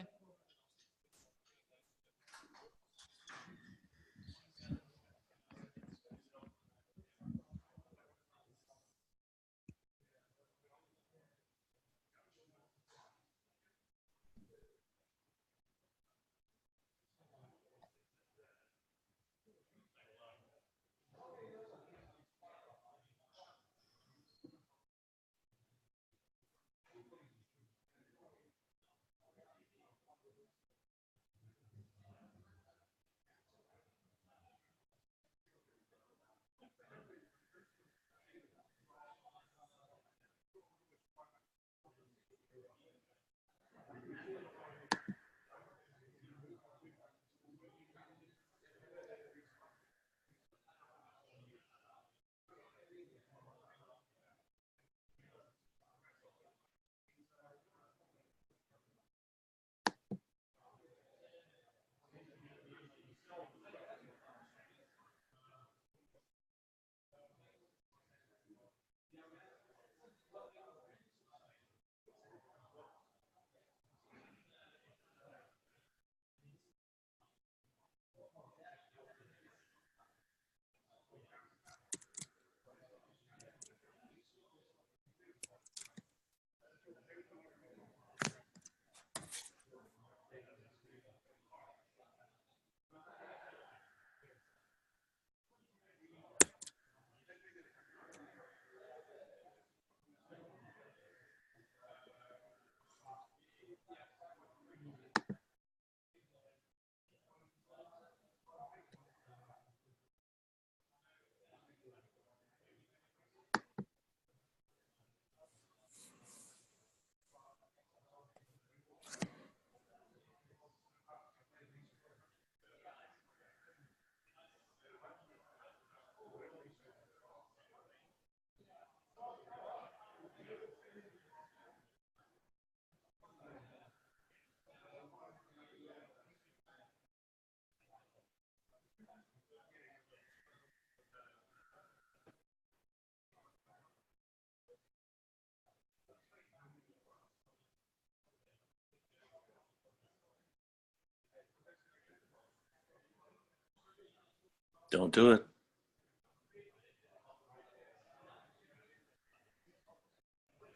Don't do it.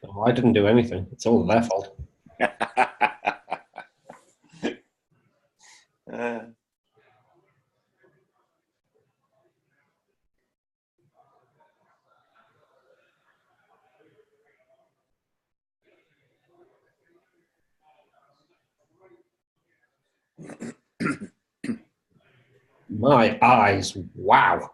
Oh, I didn't do anything. It's all their fault. My eyes, wow.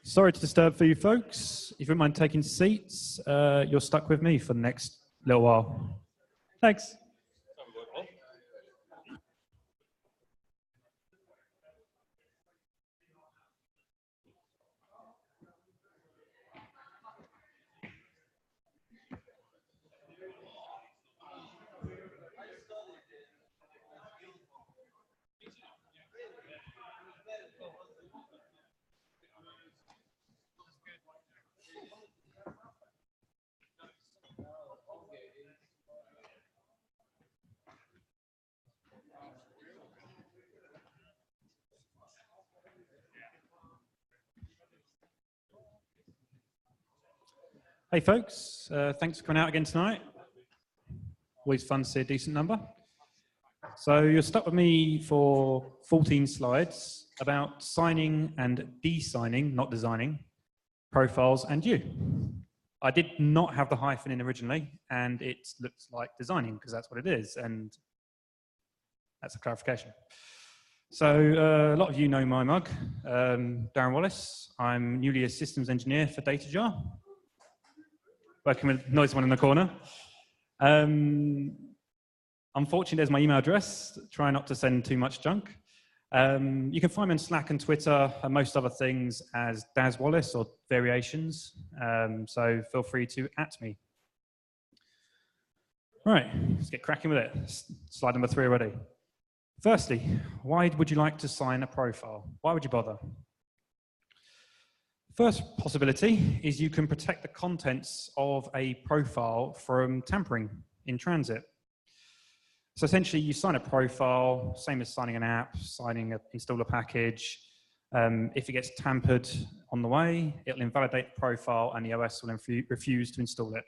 Sorry to disturb for you folks. If you wouldn't mind taking seats, you're stuck with me for the next little while. Thanks. Hey folks, thanks for coming out again tonight. Always fun to see a decent number. So you're stuck with me for 14 slides about signing and de-signing, not designing, profiles and you. I did not have the hyphen in originally, and it looks like designing because that's what it is, and that's a clarification. So a lot of you know my mug, Darren Wallace. I'm newly a systems engineer for DataJar, working with noisy one in the corner. Unfortunately, there's my email address. Try not to send too much junk. You can find me on Slack and Twitter and most other things as Daz Wallace or variations. So feel free to @ me. Right, let's get cracking with it. Slide number 3 already. Firstly, why would you like to sign a profile? Why would you bother? First possibility is you can protect the contents of a profile from tampering in transit. So essentially, you sign a profile, same as signing an app, signing an installer package. If it gets tampered on the way, it'll invalidate the profile and the OS will refuse to install it.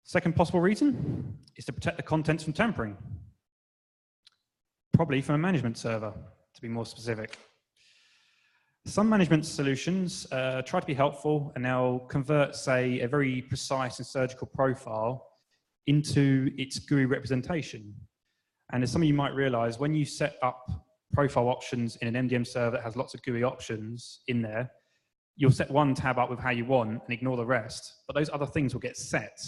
Second possible reason is to protect the contents from tampering. Probably from a management server, to be more specific. Some management solutions try to be helpful and they'll convert, say, a very precise and surgical profile into its GUI representation. And as some of you might realize, when you set up profile options in an MDM server that has lots of GUI options in there, you'll set one tab up with how you want and ignore the rest, but those other things will get set.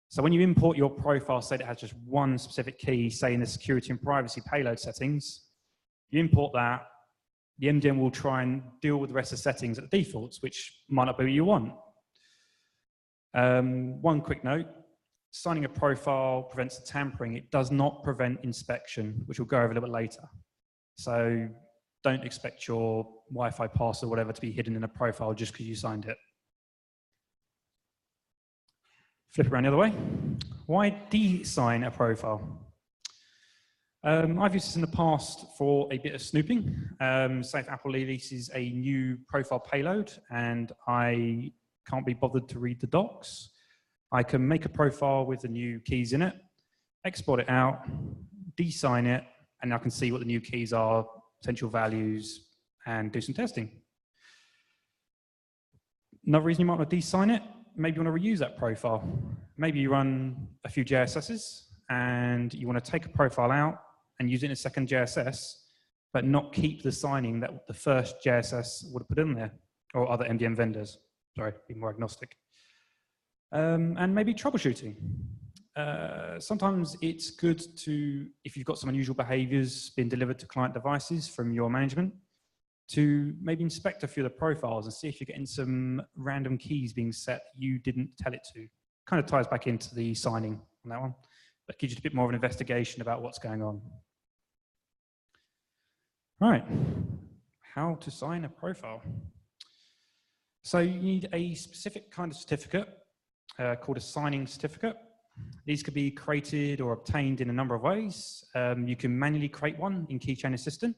So when you import your profile, say that has just one specific key, say in the security and privacy payload settings, you import that, the MDM will try and deal with the rest of the settings at the defaults, which might not be what you want. One quick note, signing a profile prevents tampering. It does not prevent inspection, which we'll go over a little bit later. So don't expect your Wi-Fi password or whatever to be hidden in a profile just because you signed it. Flip it around the other way. Why de-sign a profile? I've used this in the past for a bit of snooping. Say if Apple releases a new profile payload and I can't be bothered to read the docs, I can make a profile with the new keys in it, export it out, de-sign it, and I can see what the new keys are, potential values, and do some testing. Another reason you might want to de-sign it, maybe you want to reuse that profile. Maybe you run a few JSSs and you want to take a profile out and use it in a second JSS, but not keep the signing that the first JSS would have put in there, or other MDM vendors. Sorry, be more agnostic. And maybe troubleshooting. Sometimes it's good to, if you've got some unusual behaviors being delivered to client devices from your management, to maybe inspect a few of the profiles and see if you're getting some random keys being set you didn't tell it to. Kind of ties back into the signing on that one, but gives you a bit more of an investigation about what's going on. Right, how to sign a profile. So you need a specific kind of certificate called a signing certificate. These could be created or obtained in a number of ways. You can manually create one in Keychain Assistant.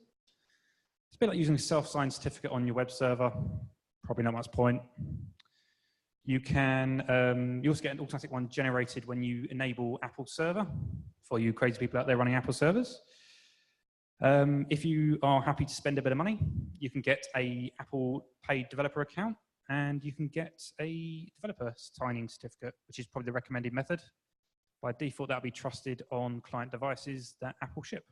It's a bit like using a self-signed certificate on your web server. Probably not much point. You can, you also get an automatic one generated when you enable Apple Server for you crazy people out there running Apple servers. If you are happy to spend a bit of money, you can get a Apple paid developer account and you can get a developer signing certificate, which is probably the recommended method. By default, that'll be trusted on client devices that Apple ship,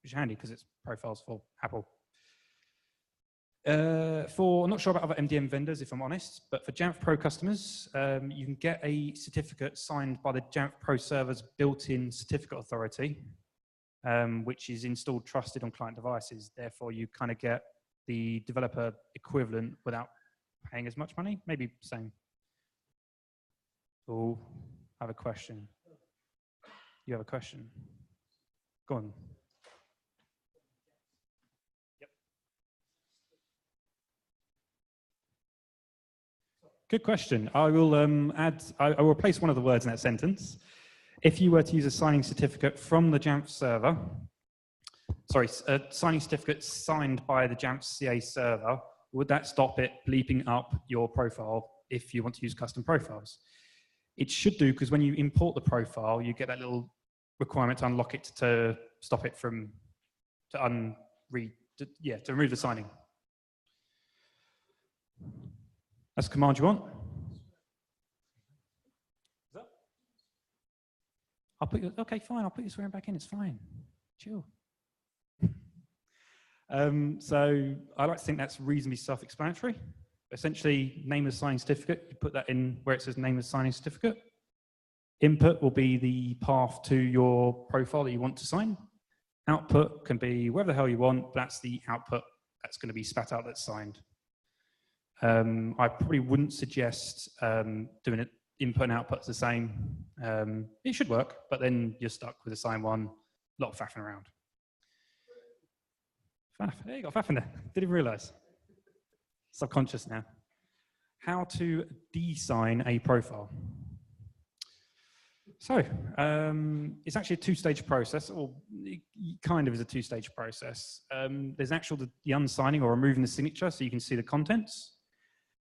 which is handy because it's profiles for Apple. I'm not sure about other MDM vendors, if I'm honest, but for Jamf Pro customers, you can get a certificate signed by the Jamf Pro server's built-in certificate authority, which is installed trusted on client devices. Therefore, you kind of get the developer equivalent without paying as much money, maybe same. Oh, I have a question. You have a question? Go on. Good question. I will I will replace one of the words in that sentence. If you were to use a signing certificate from the Jamf server, sorry, a signing certificate signed by the Jamf CA server, would that stop it bleeping up your profile if you want to use custom profiles? It should do, because when you import the profile, you get that little requirement to unlock it to stop it from, to remove the signing. That's the command you want. I'll put you, okay, fine, I'll put your swearing back in, it's fine. Chill. So I like to think that's reasonably self-explanatory. Essentially, name of the signing certificate, you put that in where it says name of the signing certificate. Input will be the path to your profile that you want to sign. Output can be wherever the hell you want, but that's the output that's going to be spat out that's signed. I probably wouldn't suggest doing it input and output's the same. It should work, but then you're stuck with a signed one, a lot of faffing around. Faff, hey, you got faff in there, didn't even realize. Subconscious now. How to de-sign a profile. So it's actually a two-stage process, or it kind of is a two-stage process. There's the unsigning or removing the signature so you can see the contents.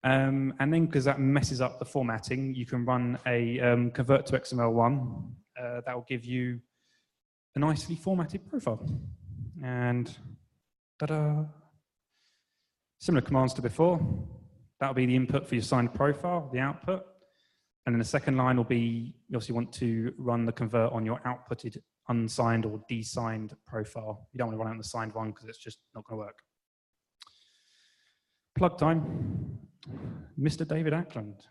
And then because that messes up the formatting, you can run a convert to XML1 that will give you a nicely formatted profile. And ta-da! Similar commands to before. That'll be the input for your signed profile, the output. And then the second line will be, you also want to run the convert on your outputted unsigned or de-signed profile. You don't want to run it on the signed one because it's just not going to work. Plug time. Mr. David Ackland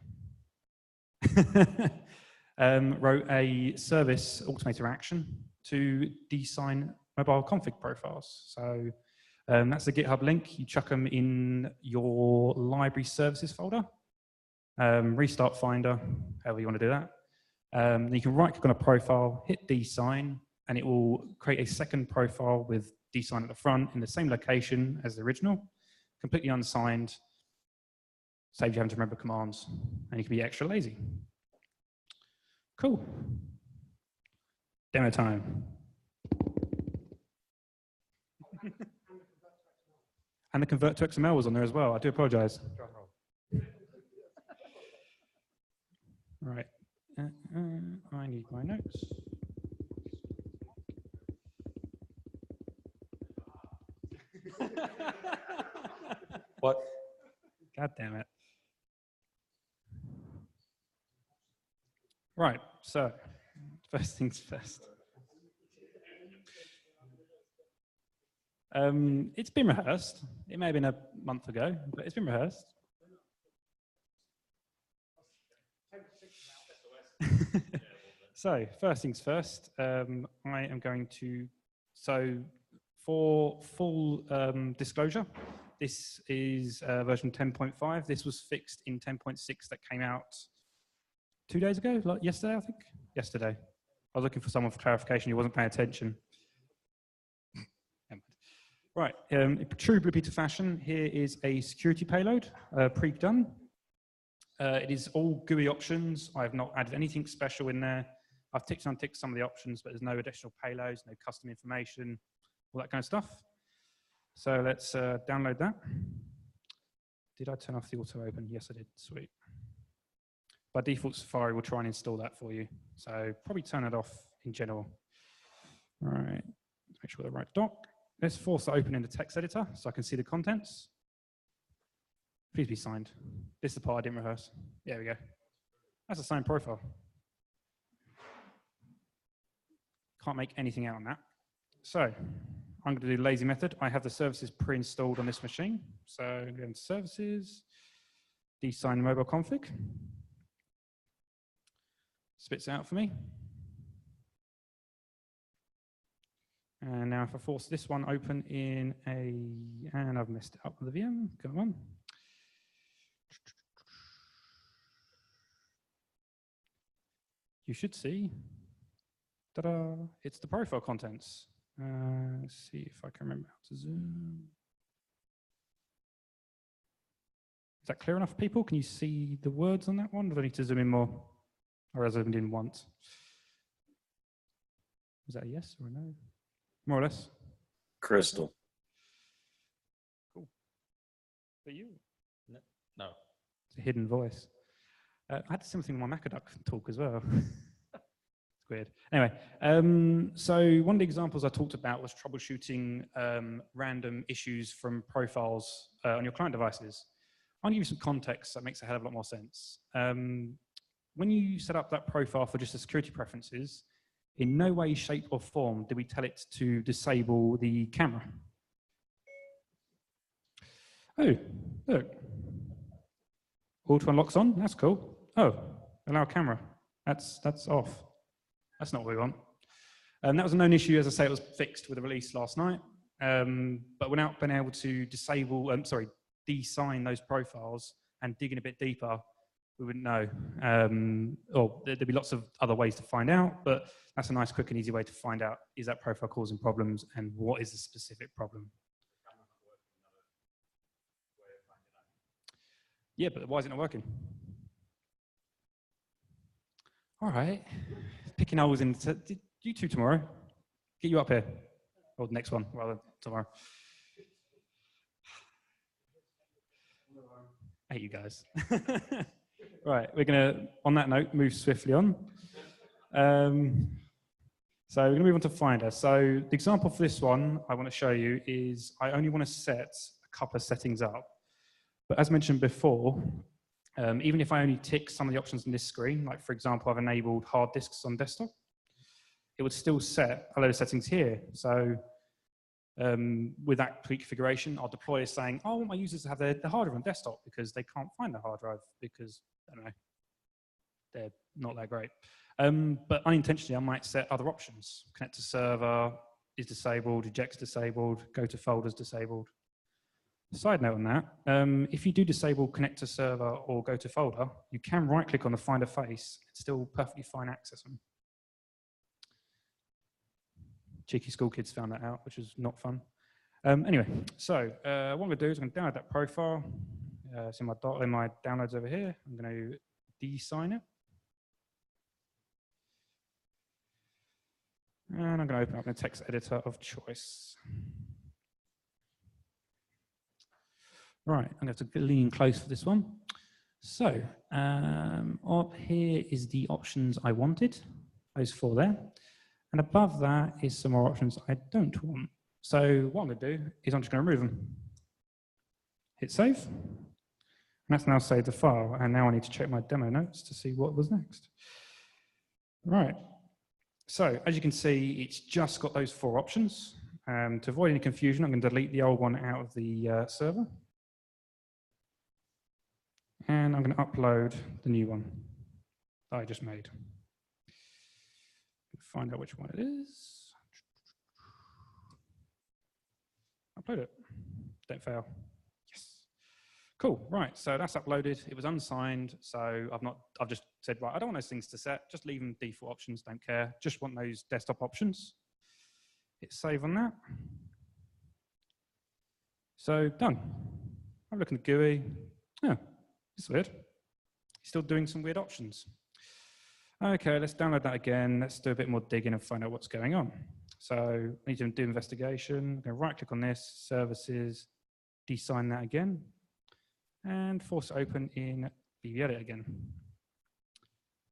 wrote a service automator action to de-sign mobile config profiles. So that's the GitHub link. You chuck them in your library services folder. Restart Finder, however you want to do that. Then you can right-click on a profile, hit de-sign, and it will create a second profile with de-sign at the front in the same location as the original, completely unsigned, saves you having to remember commands, and you can be extra lazy. Cool. Demo time. And the convert to XML was on there as well. I do apologize. Right. I need my notes. What? God damn it. Right, so first things first. It's been rehearsed. It may have been a month ago, but it's been rehearsed. So first things first, I am going to, so for full disclosure, this is version 10.5. This was fixed in 10.6 that came out 2 days ago, like yesterday, I think? Yesterday. I was looking for someone for clarification who wasn't paying attention. Right, in true Blue-Peter fashion, here is a security payload, pre-done. It is all GUI options. I have not added anything special in there. I've ticked and unticked some of the options, but there's no additional payloads, no custom information, all that kind of stuff. So let's download that. Did I turn off the auto open? Yes, I did. Sweet. By default, Safari will try and install that for you. So probably turn it off in general. All right, let's make sure the right doc. Let's force that open in the text editor so I can see the contents. Please be signed. This is the part I didn't rehearse. There we go. That's a signed profile. Can't make anything out on that. So I'm going to do the lazy method. I have the services pre-installed on this machine. So go into services, de-sign mobile config. Spits out for me. And now if I force this one open in and I've messed it up with the VM, come on. You should see, ta-da, it's the profile contents. Let's see if I can remember how to zoom. Is that clear enough, people? Can you see the words on that one? Do I need to zoom in more? Or has I zoomed in once? Was that a yes or a no? More or less. Crystal. Cool. For you? No. It's a hidden voice. I had the same thing with my Macaduck talk as well. It's weird. Anyway, so one of the examples I talked about was troubleshooting random issues from profiles on your client devices. I'll give you some context that makes a hell of a lot more sense. When you set up that profile for just the security preferences, in no way, shape, or form did we tell it to disable the camera. Oh, look. Auto unlocks on, that's cool. Oh, allow camera, that's off. That's not what we want. That was a known issue, as I say, it was fixed with a release last night. But without being able to disable, de-sign those profiles and dig in a bit deeper, we wouldn't know. Or there'd be lots of other ways to find out, but that's a nice, quick and easy way to find out, is that profile causing problems and what is the specific problem? Yeah, but why is it not working? All right, picking holes in. You two tomorrow. Get you up here. Or the next one, rather, tomorrow. I hate you guys. Right, we're going to, on that note, move swiftly on. So we're going to move on to Finder. So the example for this one I want to show you is I only want to set a couple of settings up. But as mentioned before, even if I only tick some of the options on this screen, like for example, I've enabled hard disks on desktop, it would still set a load of settings here. So with that configuration, our deployer is saying, oh, I want my users to have their hard drive on desktop because they can't find the hard drive because, I don't know, they're not that great. But unintentionally, I might set other options. Connect to server is disabled, eject's disabled, go to folders disabled. Side note on that, if you do disable connect to server or go to folder, you can right click on the Finder face and still perfectly fine access them. Cheeky school kids found that out, which is not fun. Anyway, so what I'm going to do is I'm going to download that profile. It's in my downloads over here. I'm going to de-sign it. And I'm going to open up the text editor of choice. Right, I'm going to have to lean close for this one. So up here is the options I wanted, those four there. And above that is some more options I don't want. So what I'm going to do is I'm just going to remove them. Hit save. And that's now saved the file. And now I need to check my demo notes to see what was next. Right. So as you can see, it's just got those four options. To avoid any confusion, I'm going to delete the old one out of the server. And I'm going to upload the new one that I just made. Find out which one it is. Upload it. Don't fail. Yes. Cool. Right. So that's uploaded. It was unsigned. So I've just said, right, I don't want those things to set. Just leave them default options. Don't care. Just want those desktop options. Hit save on that. So done. I'm looking at GUI. Oh, it's weird. Still doing some weird options. Okay, let's download that again. Let's do a bit more digging and find out what's going on. So I need to do investigation. I'm going to right click on this, services, de-sign that again, and force open in BBEdit again.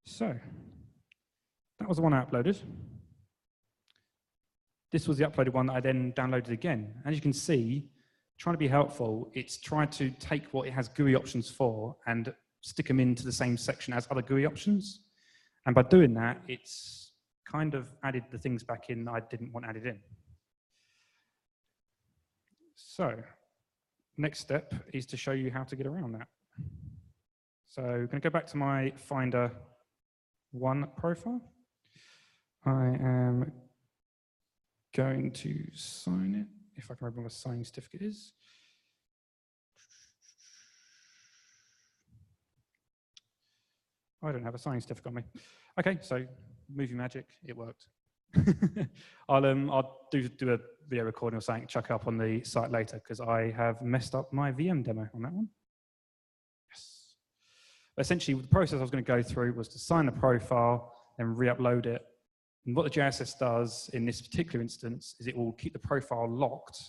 So that was the one I uploaded. This was the uploaded one that I then downloaded again. As you can see, trying to be helpful, it's tried to take what it has GUI options for and stick them into the same section as other GUI options. And by doing that, it's kind of added the things back in that I didn't want added in. So next step is to show you how to get around that. So I'm going to go back to my Finder 1 profile. I am going to sign it, if I can remember what a signing certificate is. I don't have a signing certificate on me. Okay, so movie magic, it worked. I'll do a video recording or something, chuck it up on the site later because I have messed up my VM demo on that one. Yes. Essentially, the process I was going to go through was to sign the profile and re-upload it. And what the JSS does in this particular instance is it will keep the profile locked.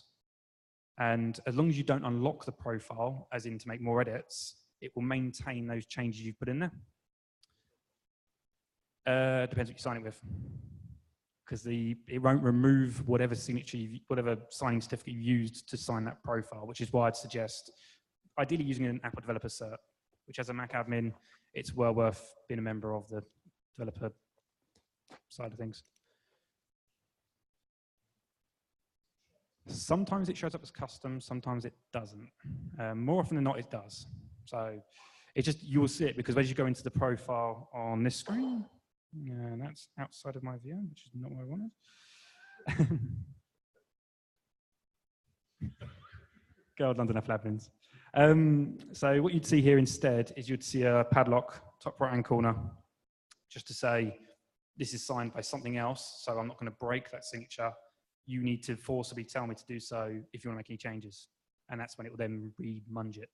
And as long as you don't unlock the profile, as in to make more edits, it will maintain those changes you've put in there. Depends what you sign it with, because it won't remove whatever signature, whatever signing certificate you used to sign that profile, which is why I'd suggest ideally using an Apple Developer Cert, which as a Mac admin, it's well worth being a member of the developer side of things. Sometimes it shows up as custom, sometimes it doesn't. More often than not, it does. So it's just, you will see it because as you go into the profile on this screen, and that's outside of my VM, which is not what I wanted. Go on, London Apple admins. So what you'd see here instead is you'd see a padlock, top right-hand corner, just to say, this is signed by something else, so I'm not going to break that signature. You need to forcibly tell me to do so if you want to make any changes. And that's when it will then remunge it.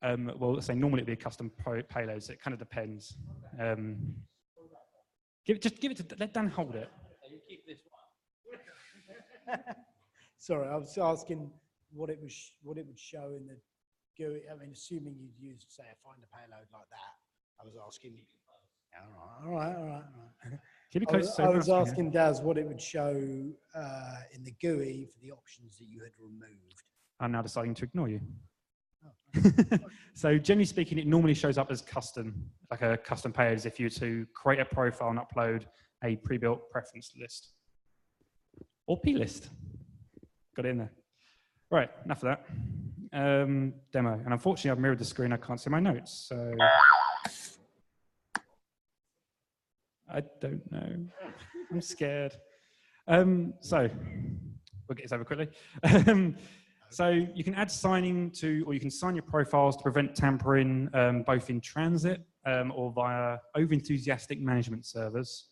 well, let's say normally it'd be a custom payload, so it kind of depends. Just give it to, let Dan hold it. You keep this Sorry, I was asking what it would show in the GUI. I mean, assuming you'd use, say, a find a payload like that. I was asking. All right. Keep it close. I was asking Daz what it would show in the GUI for the options that you had removed. I'm now deciding to ignore you. So generally speaking, it normally shows up as custom, like a custom payload, as if you were to create a profile and upload a pre-built preference list or plist. Got it in there. Right, enough of that. Demo. And unfortunately, I've mirrored the screen. I can't see my notes. So I don't know. I'm scared. So we'll get this over quickly. So you can add signing to, or you can sign your profiles to prevent tampering, both in transit or via over-enthusiastic management servers.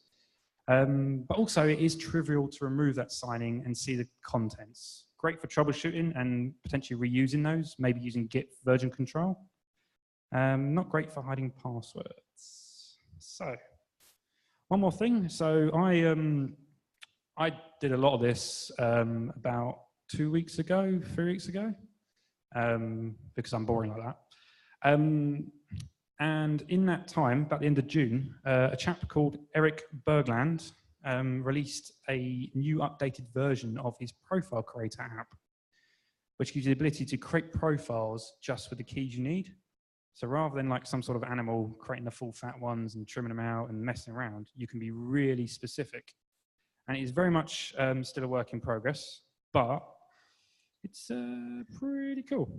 But also it is trivial to remove that signing and see the contents. Great for troubleshooting and potentially reusing those, maybe using Git version control. Not great for hiding passwords. So one more thing. So I did a lot of this about 2 weeks ago, 3 weeks ago, because I'm boring like that. And in that time, about the end of June, a chap called Eric Bergland released a new updated version of his profile creator app, which gives you the ability to create profiles just with the keys you need. So rather than like some sort of animal creating the full fat ones and trimming them out and messing around, you can be really specific. And it is very much still a work in progress, but it's pretty cool.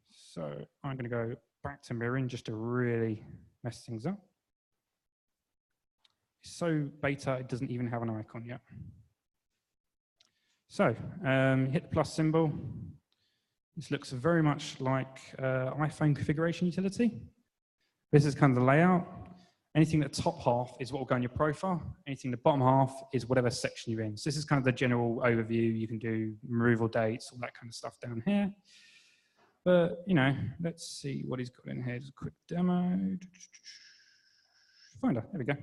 So I'm going to go back to mirroring just to really mess things up. It's so beta, it doesn't even have an icon yet. So hit the plus symbol. This looks very much like iPhone configuration utility. This is kind of the layout. Anything at the top half is what will go in your profile. Anything in the bottom half is whatever section you're in. So this is kind of the general overview. You can do removal dates, all that kind of stuff down here. But, you know, let's see what he's got in here. Just a quick demo. Finder, there we go.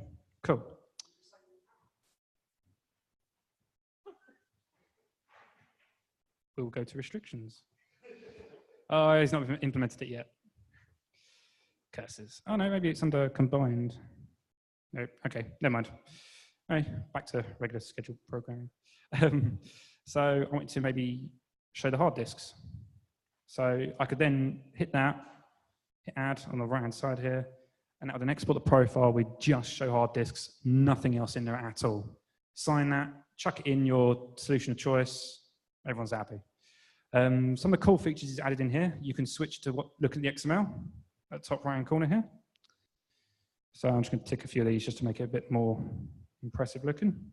Cool. We'll go to restrictions. Oh, he's not implemented it yet. Curses. Oh no, maybe it's under combined. No, okay, never mind. Right, back to regular scheduled programming. So I want to maybe show the hard disks. So I could then hit that, hit add on the right hand side here, and that would then export the profile with just show hard disks, nothing else in there at all. Sign that, chuck it in your solution of choice, everyone's happy. Some of the cool features is added in here. You can switch to look at the XML at the top right hand corner here. So I'm just going to tick a few of these just to make it a bit more impressive looking.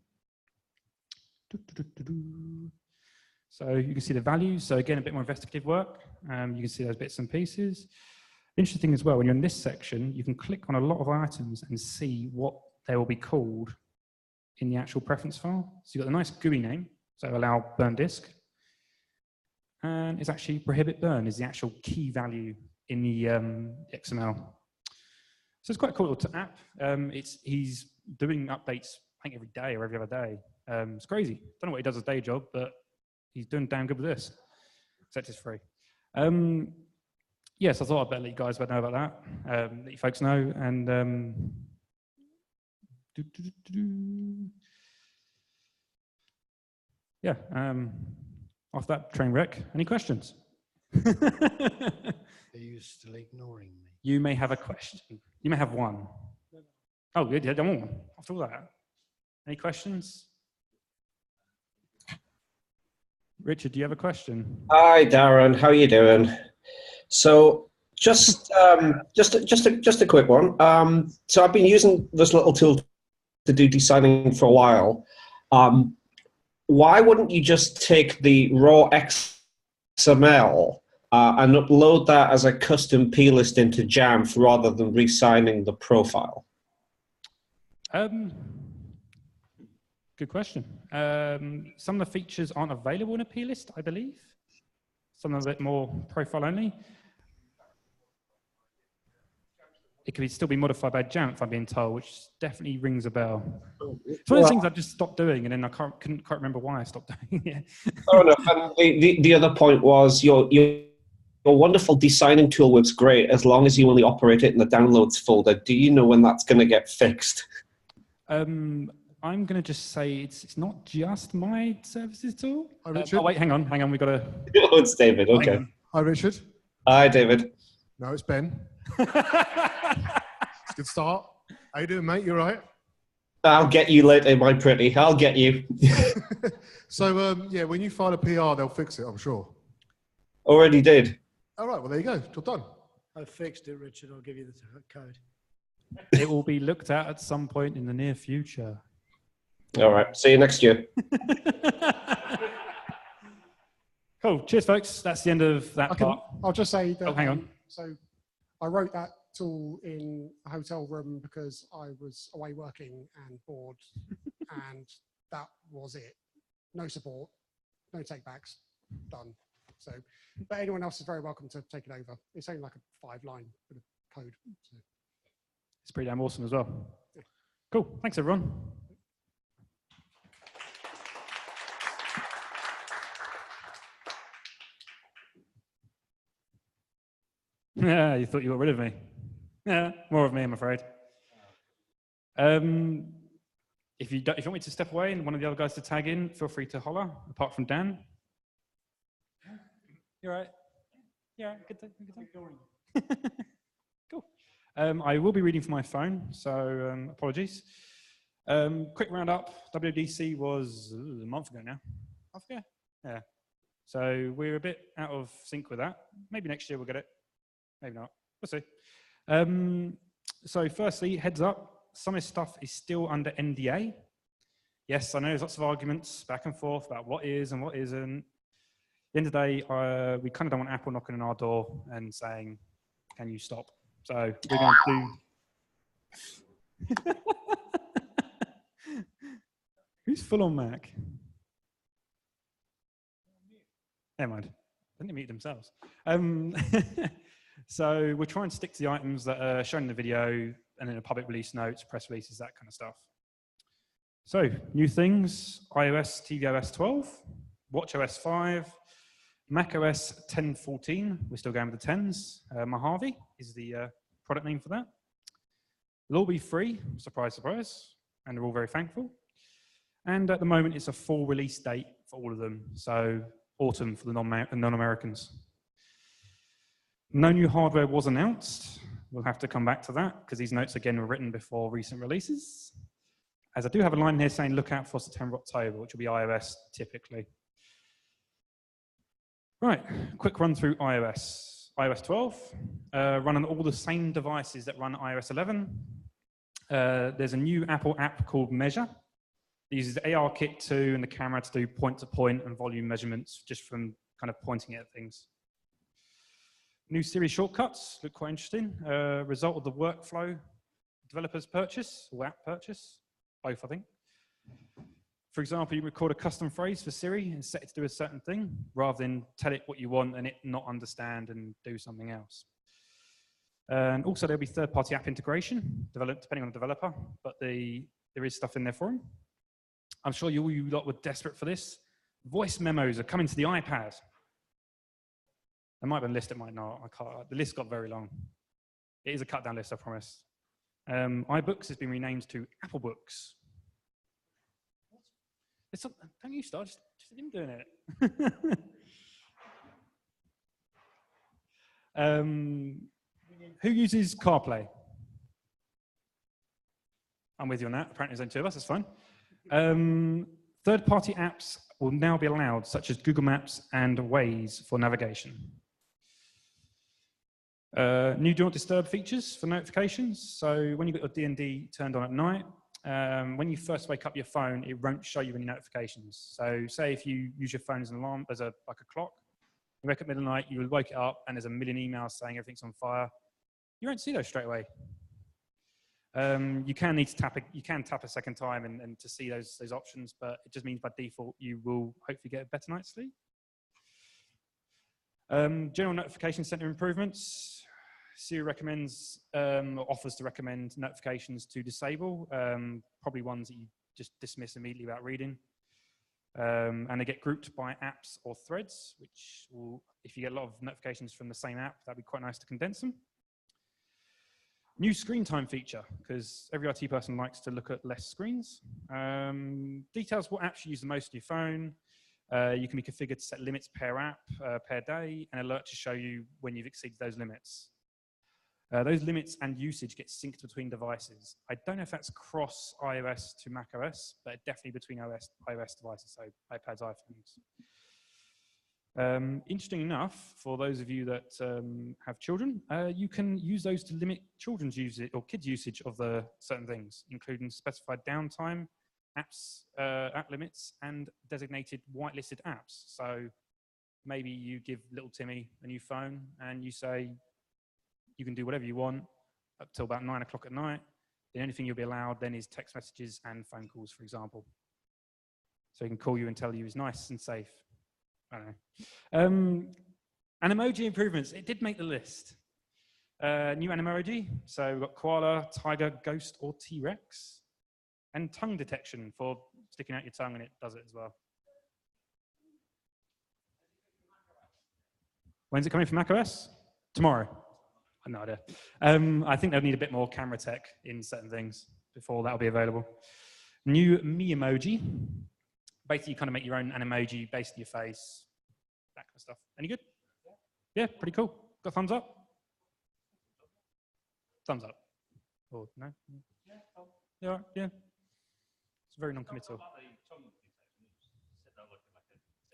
So you can see the values. So again, a bit more investigative work. You can see those bits and pieces. Interesting as well, when you're in this section, you can click on a lot of items and see what they will be called in the actual preference file. So you've got the nice GUI name, so allow burn disk. And it's actually prohibit burn is the actual key value in the XML. So it's quite a cool little app. He's doing updates, I think, every day or every other day. It's crazy. Don't know what he does as a day job, but he's doing damn good with this. Except it's free. Yes, I thought I'd better let you guys know about that. Let you folks know. And yeah, after that train wreck, any questions? Are you still ignoring me? You may have a question. You may have one. Oh, good. Yeah, don't want one. After all that. Any questions? Richard, do you have a question? Hi, Darren. How are you doing? So, just a quick one. So I've been using this little tool to do designing for a while. Why wouldn't you just take the raw XML and upload that as a custom plist into Jamf rather than re-signing the profile? Good question. Some of the features aren't available in a plist, I believe. some a bit more profile only. It could still be modified by Jamf, I'm being told, which definitely rings a bell. It's one of the things I've just stopped doing, and then I can't remember why I stopped doing it. Oh no, and the other point was your wonderful designing tool works great as long as you only operate it in the downloads folder. Do you know when that's going to get fixed? I'm going to just say it's not just my services tool. Hi, Richard. Oh wait, hang on, we've got to. Oh, it's David. Okay. Hi, Richard. Hi, David. No, it's Ben. It's a good start. How you doing, mate? You all right? I'll get you later, my pretty. I'll get you. So, yeah, when you file a PR, they'll fix it, I'm sure. Already did. All right, well, there you go. Job done. I fixed it, Richard. I'll give you the code. It will be looked at some point in the near future. All right. See you next year. Cool. Cheers, folks. That's the end of that part. I'll just say that. Oh, hang on. So I wrote that tool in a hotel room because I was away working and bored, and that was it. No support, no takebacks, done. So, but anyone else is very welcome to take it over. It's only like a 5-line bit of code. So. It's pretty damn awesome as well. Cool. Thanks, everyone. Yeah, you thought you got rid of me. Yeah, more of me, I'm afraid. If you want me to step away and one of the other guys to tag in, feel free to holler, apart from Dan. You're right. Yeah, good thing. Cool. I will be reading from my phone, so apologies. Quick roundup. WWDC was a month ago now. Month ago? Yeah. So we're a bit out of sync with that. Maybe next year we'll get it. Maybe not. We'll see. So firstly, heads up, some of this stuff is still under NDA. Yes, I know there's lots of arguments back and forth about what is and what isn't. At the end of the day, we kind of don't want Apple knocking on our door and saying, can you stop? So we're going to do... Who's full on Mac? Never mind. Didn't they mute themselves? So we're trying to stick to the items that are shown in the video and in the public release notes, press releases, that kind of stuff. So new things, iOS tvOS 12, watchOS 5, macOS 10.14, we're still going with the 10s. Mojave is the product name for that. They'll all be free, surprise, surprise, and they're all very thankful. And at the moment, it's a full release date for all of them, so autumn for the non-Americans. No new hardware was announced. We'll have to come back to that because these notes again were written before recent releases. As I do have a line here saying look out for September, October, which will be iOS typically. Right, quick run through iOS. iOS 12, run on all the same devices that run iOS 11. There's a new Apple app called Measure. It uses the ARKit 2 and the camera to do point-to-point and volume measurements just from kind of pointing at things. New Siri shortcuts look quite interesting. Result of the workflow developers purchase or app purchase, both I think. For example, you record a custom phrase for Siri and set it to do a certain thing rather than tell it what you want and it not understand and do something else. And also there'll be third-party app integration, depending on the developer, but there is stuff in there for them. I'm sure you lot were desperate for this. Voice memos are coming to the iPad. There might be a list, it might not. I can't. The list got very long. It is a cut down list, I promise. iBooks has been renamed to Apple Books. Don't you start, just him doing it. Who uses CarPlay? I'm with you on that. Apparently there's only 2 of us, that's fine. Third-party apps will now be allowed, such as Google Maps and Waze for navigation. New Do Not Disturb features for notifications. So when you've got your D&D turned on at night, when you first wake up your phone, it won't show you any notifications. So say if you use your phone as an alarm, as like a clock, you wake up middle of the night, you will wake it up and there's a million emails saying everything's on fire. You won't see those straight away. You can tap a second time and to see those options, but it just means by default you will hopefully get a better night's sleep. General notification center improvements. Siri recommends, offers to recommend notifications to disable, probably ones that you just dismiss immediately without reading. And they get grouped by apps or threads, which will, if you get a lot of notifications from the same app, that'd be quite nice to condense them. New screen time feature, because every IT person likes to look at less screens. Details what apps you use the most on your phone. You can be configured to set limits per app, per day, and alert to show you when you've exceeded those limits. Those limits and usage get synced between devices. I don't know if that's cross iOS to macOS, but definitely between iOS devices, so iPads, iPhones. Interesting enough, for those of you that have children, you can use those to limit children's usage or kids' usage of the certain things, including specified downtime, apps, app limits, and designated whitelisted apps. So maybe you give little Timmy a new phone and you say, you can do whatever you want up till about 9 o'clock at night. The only thing you'll be allowed then is text messages and phone calls, for example. So he can call you and tell you he's nice and safe. I don't know. And emoji improvements, it did make the list. New emoji, so we've got koala, tiger, ghost, or T-Rex. And tongue detection for sticking out your tongue, and it does it as well. When's it coming from macOS? Tomorrow. No idea. I think they'll need a bit more camera tech in certain things before that'll be available. New me emoji. Basically, you kind of make your own emoji based on your face, that kind of stuff. Any good? Yeah, pretty cool. Got thumbs up? Thumbs up. Or no? Yeah, yeah. It's very non-committal.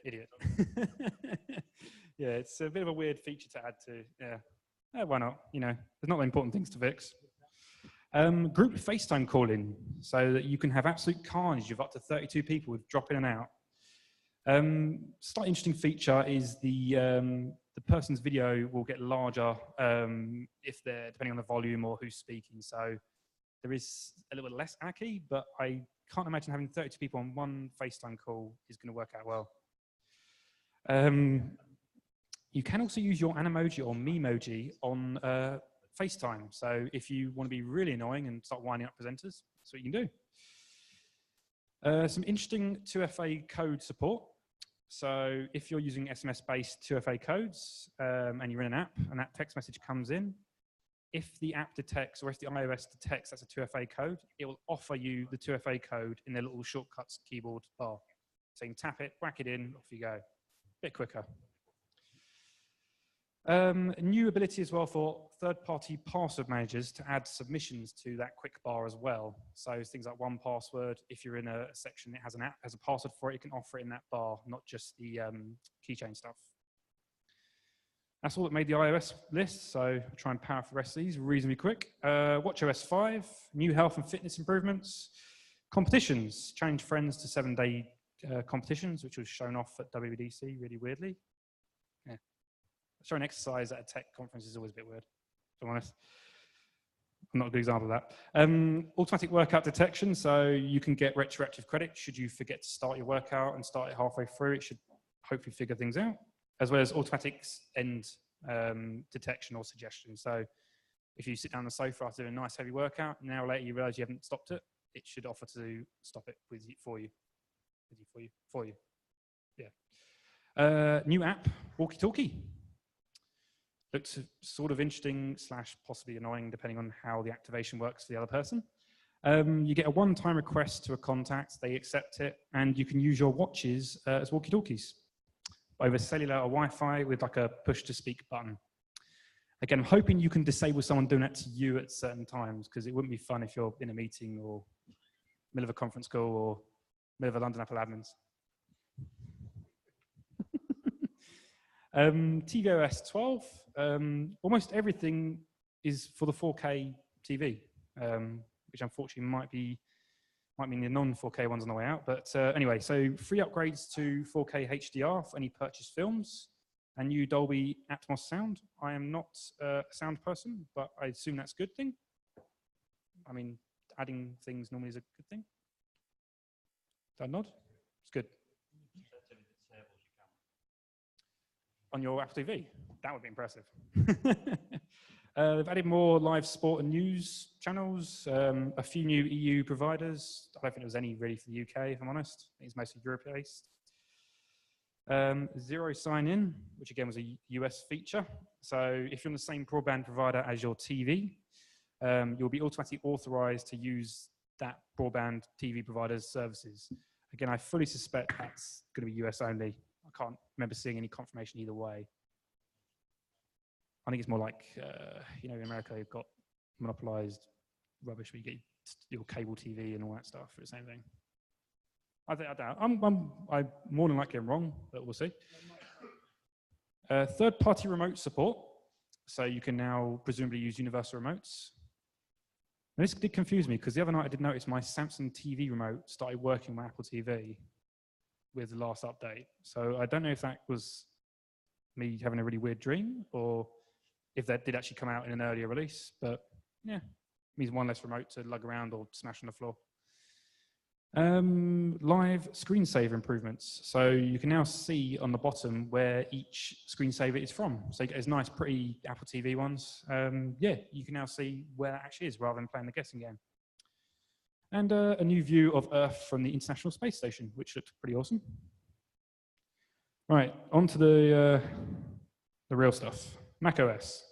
Idiot. Yeah, it's a bit of a weird feature to add to. Yeah. Why not? You know, there's not important things to fix. Group FaceTime calling, so that you can have absolute carnage of up to 32 people drop in and out. Slightly interesting feature is the person's video will get larger if they're depending on the volume or who's speaking. So there is a little bit less anarchy, but I can't imagine having 32 people on one FaceTime call is going to work out well. You can also use your Animoji or Memoji on FaceTime. So if you want to be really annoying and start winding up presenters, that's what you can do. Some interesting 2FA code support. So if you're using SMS-based 2FA codes and you're in an app and that text message comes in, if the app detects or if the iOS detects that's a 2FA code, it will offer you the 2FA code in their little shortcuts keyboard bar. So you can tap it, whack it in, off you go. Bit quicker. New ability as well for third-party password managers to add submissions to that quick bar as well. So things like 1Password, if you're in a section that has an app, has a password for it, you can offer it in that bar, not just the keychain stuff. That's all that made the iOS list, so I'll try and power through the rest of these reasonably quick. WatchOS 5, new health and fitness improvements. Competitions, challenge friends to 7-day competitions, which was shown off at WWDC really weirdly. Yeah. Showing exercise at a tech conference is always a bit weird, to be honest. I'm not a good example of that. Automatic workout detection, so you can get retroactive credit should you forget to start your workout and start it halfway through. It should hopefully figure things out, as well as automatic end detection or suggestion. So if you sit down on the sofa after doing a nice heavy workout, an hour later you realize you haven't stopped it, it should offer to stop it for you. Yeah. New app, walkie-talkie. Looks sort of interesting / possibly annoying depending on how the activation works for the other person. You get a one-time request to a contact, they accept it, and you can use your watches as walkie-talkies over cellular or Wi-Fi with like a push-to-speak button. Again, I'm hoping you can disable someone doing that to you at certain times, because it wouldn't be fun if you're in a meeting or middle of a conference call or middle of a London Apple admins. tvOS 12, almost everything is for the 4K TV, which unfortunately might mean the non-4K ones on the way out. But anyway, so free upgrades to 4K HDR for any purchased films and new Dolby Atmos sound. I am not a sound person, but I assume that's a good thing. I mean, adding things normally is a good thing. Did I nod? It's good. on your Apple TV. That would be impressive. They've added more live sport and news channels, a few new EU providers. I don't think there was any really for the UK, if I'm honest. I think it's mostly Europe-based. Zero sign-in, which again was a US feature. So if you're on the same broadband provider as your TV, you'll be automatically authorized to use that broadband TV provider's services. Again, I fully suspect that's going to be US only. I can't remember seeing any confirmation either way. I think it's more like, you know, in America, you've got monopolized rubbish where you get your cable TV and all that stuff for the same thing. I doubt. I'm more than likely I'm wrong, but we'll see. Third-party remote support. So you can now presumably use universal remotes. And this did confuse me because the other night I did notice my Samsung TV remote started working with Apple TV with the last update. So I don't know if that was me having a really weird dream or if that did actually come out in an earlier release, but yeah, means one less remote to lug around or smash on the floor. Live screensaver improvements. So you can now see on the bottom where each screensaver is from. So you get those nice, pretty Apple TV ones. Yeah, you can now see where that actually is rather than playing the guessing game. And a new view of Earth from the International Space Station, which looked pretty awesome. Right, on to the real stuff. macOS.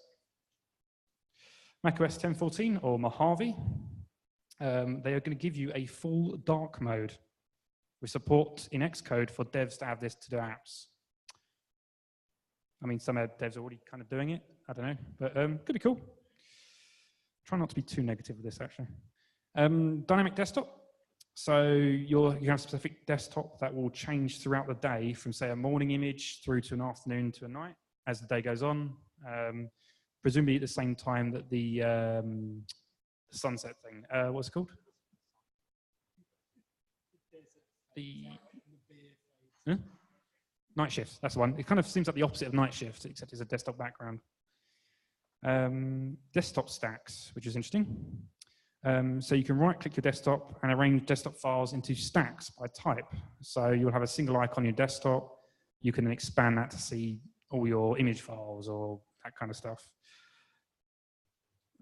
macOS 10.14 or Mojave. They are going to give you a full dark mode with support in Xcode for devs to add this to their apps. I mean, some devs are already kind of doing it. I don't know, but could be cool. Try not to be too negative with this, actually. Dynamic desktop. So you have a specific desktop that will change throughout the day from, say, a morning image through to an afternoon to a night as the day goes on. Presumably at the same time that the sunset thing. What's it called? Night shift, that's the one. It kind of seems like the opposite of night shift, except it's a desktop background. Desktop stacks, which is interesting. So you can right-click your desktop and arrange desktop files into stacks by type. So you'll have a single icon on your desktop. You can then expand that to see all your image files or that kind of stuff.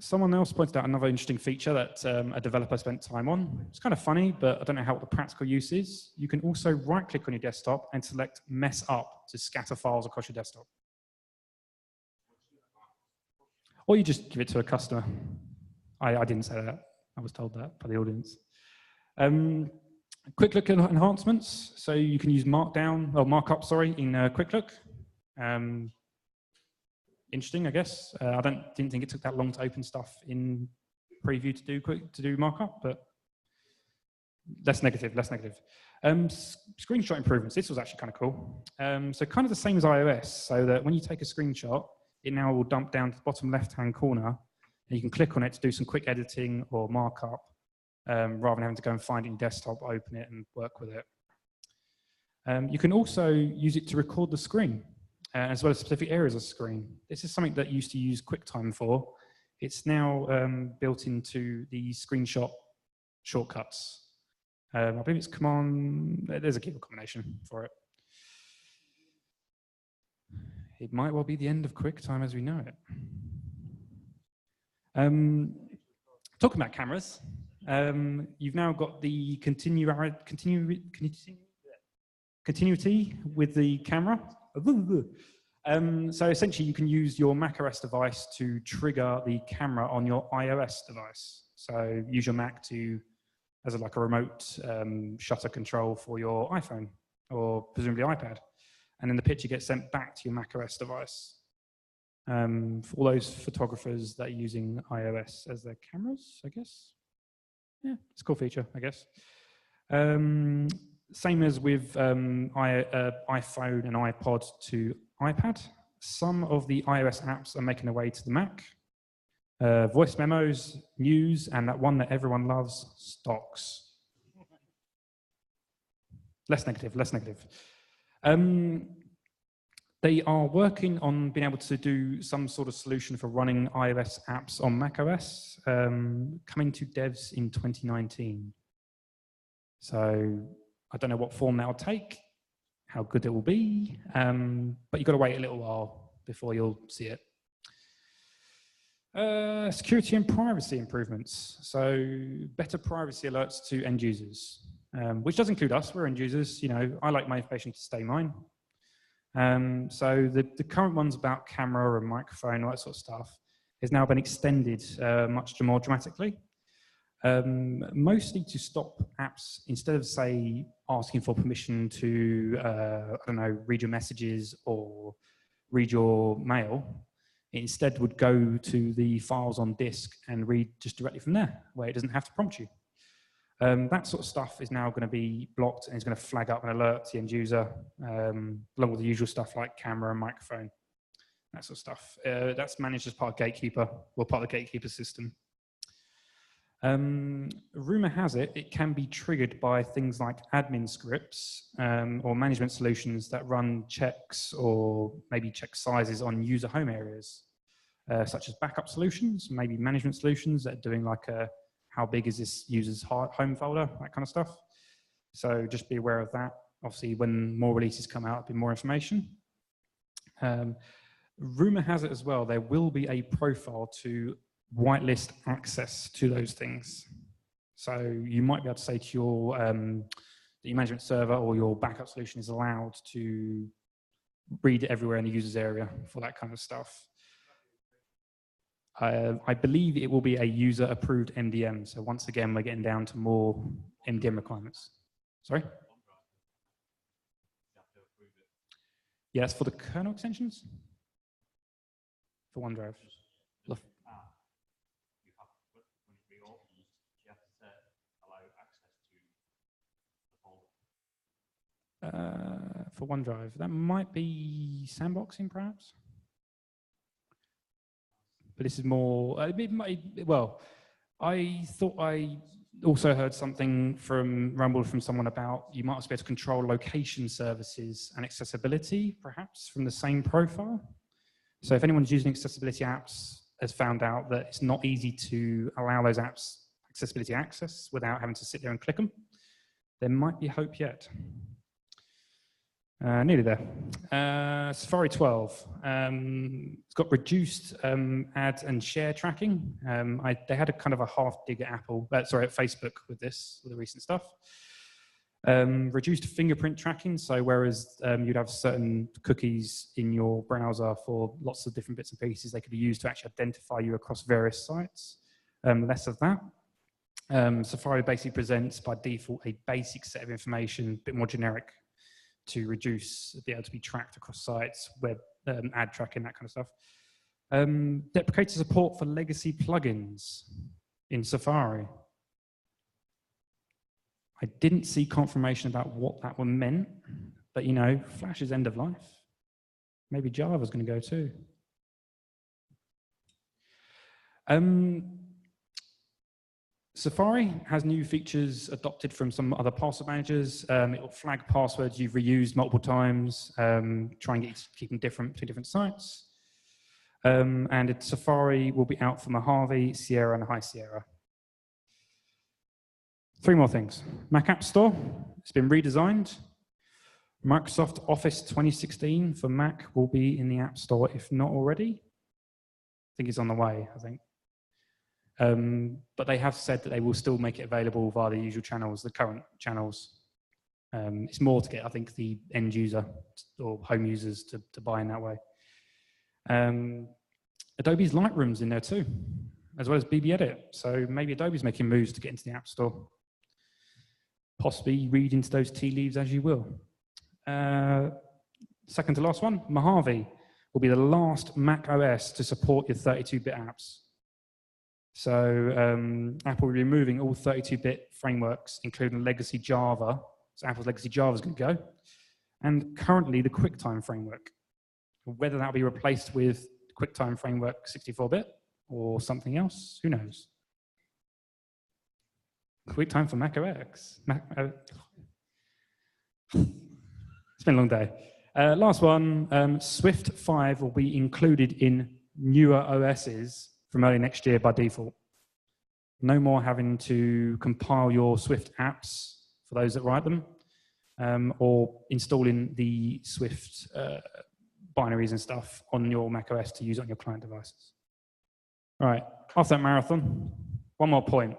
Someone else pointed out another interesting feature that a developer spent time on. It's kind of funny, but I don't know what the practical use is. You can also right-click on your desktop and select Mess Up to scatter files across your desktop. Or you just give it to a customer. I didn't say that. I was told that by the audience. Quick Look enhancements. So you can use Markdown, or Markup, sorry, in Quick Look. Interesting, I guess. I didn't think it took that long to open stuff in preview to do markup, but less negative, less negative. Screenshot improvements. This was actually kind of cool. So kind of the same as iOS, so that when you take a screenshot, it now will dump down to the bottom left-hand corner, and you can click on it to do some quick editing or markup, rather than having to go and find it in desktop, open it, and work with it. You can also use it to record the screen, as well as specific areas of the screen. This is something that used to use QuickTime for. It's now built into the screenshot shortcuts. I believe it's command, there's a keyboard combination for it. It might well be the end of QuickTime as we know it. Talking about cameras, you've now got the continuity with the camera. So essentially you can use your macOS device to trigger the camera on your iOS device. So use your Mac as like a remote shutter control for your iPhone or presumably iPad. And then the picture gets sent back to your macOS device. For all those photographers that are using iOS as their cameras, I guess. Yeah, it's a cool feature, I guess. Same as with iPhone and iPod to iPad. Some of the iOS apps are making their way to the Mac. Voice memos, news, and that one that everyone loves, stocks. Less negative, less negative. They are working on being able to do some sort of solution for running iOS apps on macOS, coming to devs in 2019. So I don't know what form that'll take. how good it will be, but you've got to wait a little while before you'll see it. Security and privacy improvements. So better privacy alerts to end users, which does include us. We're end users. You know, I like my information to stay mine. So the current ones about camera and microphone, all that sort of stuff, has now been extended much more dramatically. Mostly to stop apps, instead of, say, asking for permission to, I don't know, read your messages or read your mail, it instead would go to the files on disk and read just directly from there, where it doesn't have to prompt you. That sort of stuff is now going to be blocked and is going to flag up and alert the end user, along with the usual stuff like camera and microphone, that sort of stuff. That's managed as part of Gatekeeper, or part of the Gatekeeper system. Rumor has it, it can be triggered by things like admin scripts or management solutions that run checks or maybe check sizes on user home areas, such as backup solutions, maybe management solutions that are doing like a how big is this user's home folder, that kind of stuff. So just be aware of that. Obviously, when more releases come out, there'll be more information. Rumor has it as well, there will be a profile to whitelist access to those things. So you might be able to say to your, your management server or your backup solution is allowed to read everywhere in the user's area for that kind of stuff. I believe it will be a user-approved MDM. So once again, we're getting down to more MDM requirements. Sorry? Yeah, that's for the kernel extensions? For OneDrive. For OneDrive, that might be sandboxing, perhaps. But this is more. Well, I thought I also heard something from Rumble from someone about you might also be able to control location services and accessibility, perhaps from the same profile. So if anyone's using accessibility apps has found out that it's not easy to allow those apps accessibility access without having to sit there and click them, there might be hope yet. Nearly there. Safari 12. It's got reduced ad and share tracking. They had a kind of a half dig at Apple, at Facebook with this, with the recent stuff. Reduced fingerprint tracking. So whereas you'd have certain cookies in your browser for lots of different bits and pieces, they could be used to actually identify you across various sites. Less of that. Safari basically presents by default a basic set of information, a bit more generic, to be able to be tracked across sites, web ad tracking, that kind of stuff. Deprecated support for legacy plugins in Safari. I didn't see confirmation about what that one meant, but you know, Flash is end of life. Maybe Java's going to go too. Safari has new features adopted from some other password managers. It will flag passwords you've reused multiple times, try and keep them different between different sites. And Safari will be out for Mojave, Sierra, and High Sierra. 3 more things. Mac App Store, it's been redesigned. Microsoft Office 2016 for Mac will be in the App Store, if not already. I think it's on the way, I think. But they have said that they will still make it available via the usual channels, the current channels. It's more to get, I think, the end user or home users to buy in that way. Adobe's Lightroom's in there too, as well as BB Edit. So maybe Adobe's making moves to get into the App Store. Possibly read into those tea leaves as you will. Second to last one, Mojave will be the last Mac OS to support your 32-bit apps. So Apple will be removing all 32-bit frameworks, including legacy Java. So Apple's legacy Java is going to go. And currently the QuickTime framework. Whether that will be replaced with QuickTime framework 64-bit or something else, who knows? QuickTime for Mac OS. It's been a long day. Last one, Swift 5 will be included in newer OSs from early next year by default. No more having to compile your Swift apps for those that write them. or installing the Swift binaries and stuff on your macOS to use on your client devices. All right, after that marathon, one more point.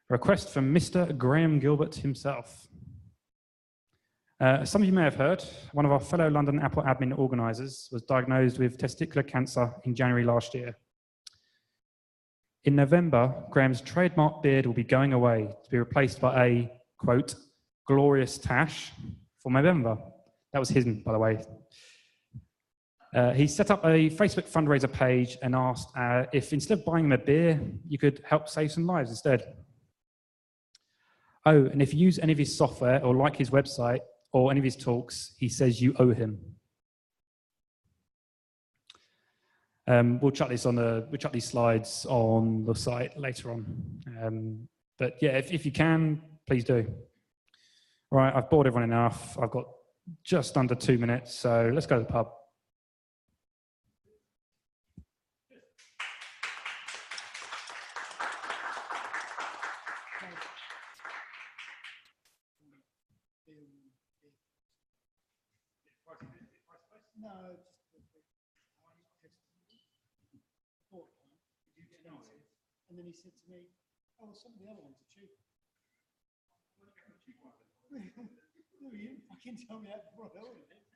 A request from Mr. Graham Gilbert himself. Some of you may have heard, one of our fellow London Apple admin organisers was diagnosed with testicular cancer in January last year. In November, Graham's trademark beard will be going away to be replaced by a, quote, glorious tash for November. That was him, by the way. He set up a Facebook fundraiser page and asked if instead of buying him a beer, you could help save some lives instead. Oh, and if you use any of his software or like his website or any of his talks, he says you owe him. We'll chuck these slides on the site later on. But yeah, if you can, please do. All right, I've bored everyone enough. I've got just under 2 minutes, so let's go to the pub. No, and then he said to me, "Oh, some of the other ones are cheaper." No, you didn't fucking tell me that before I ordered it.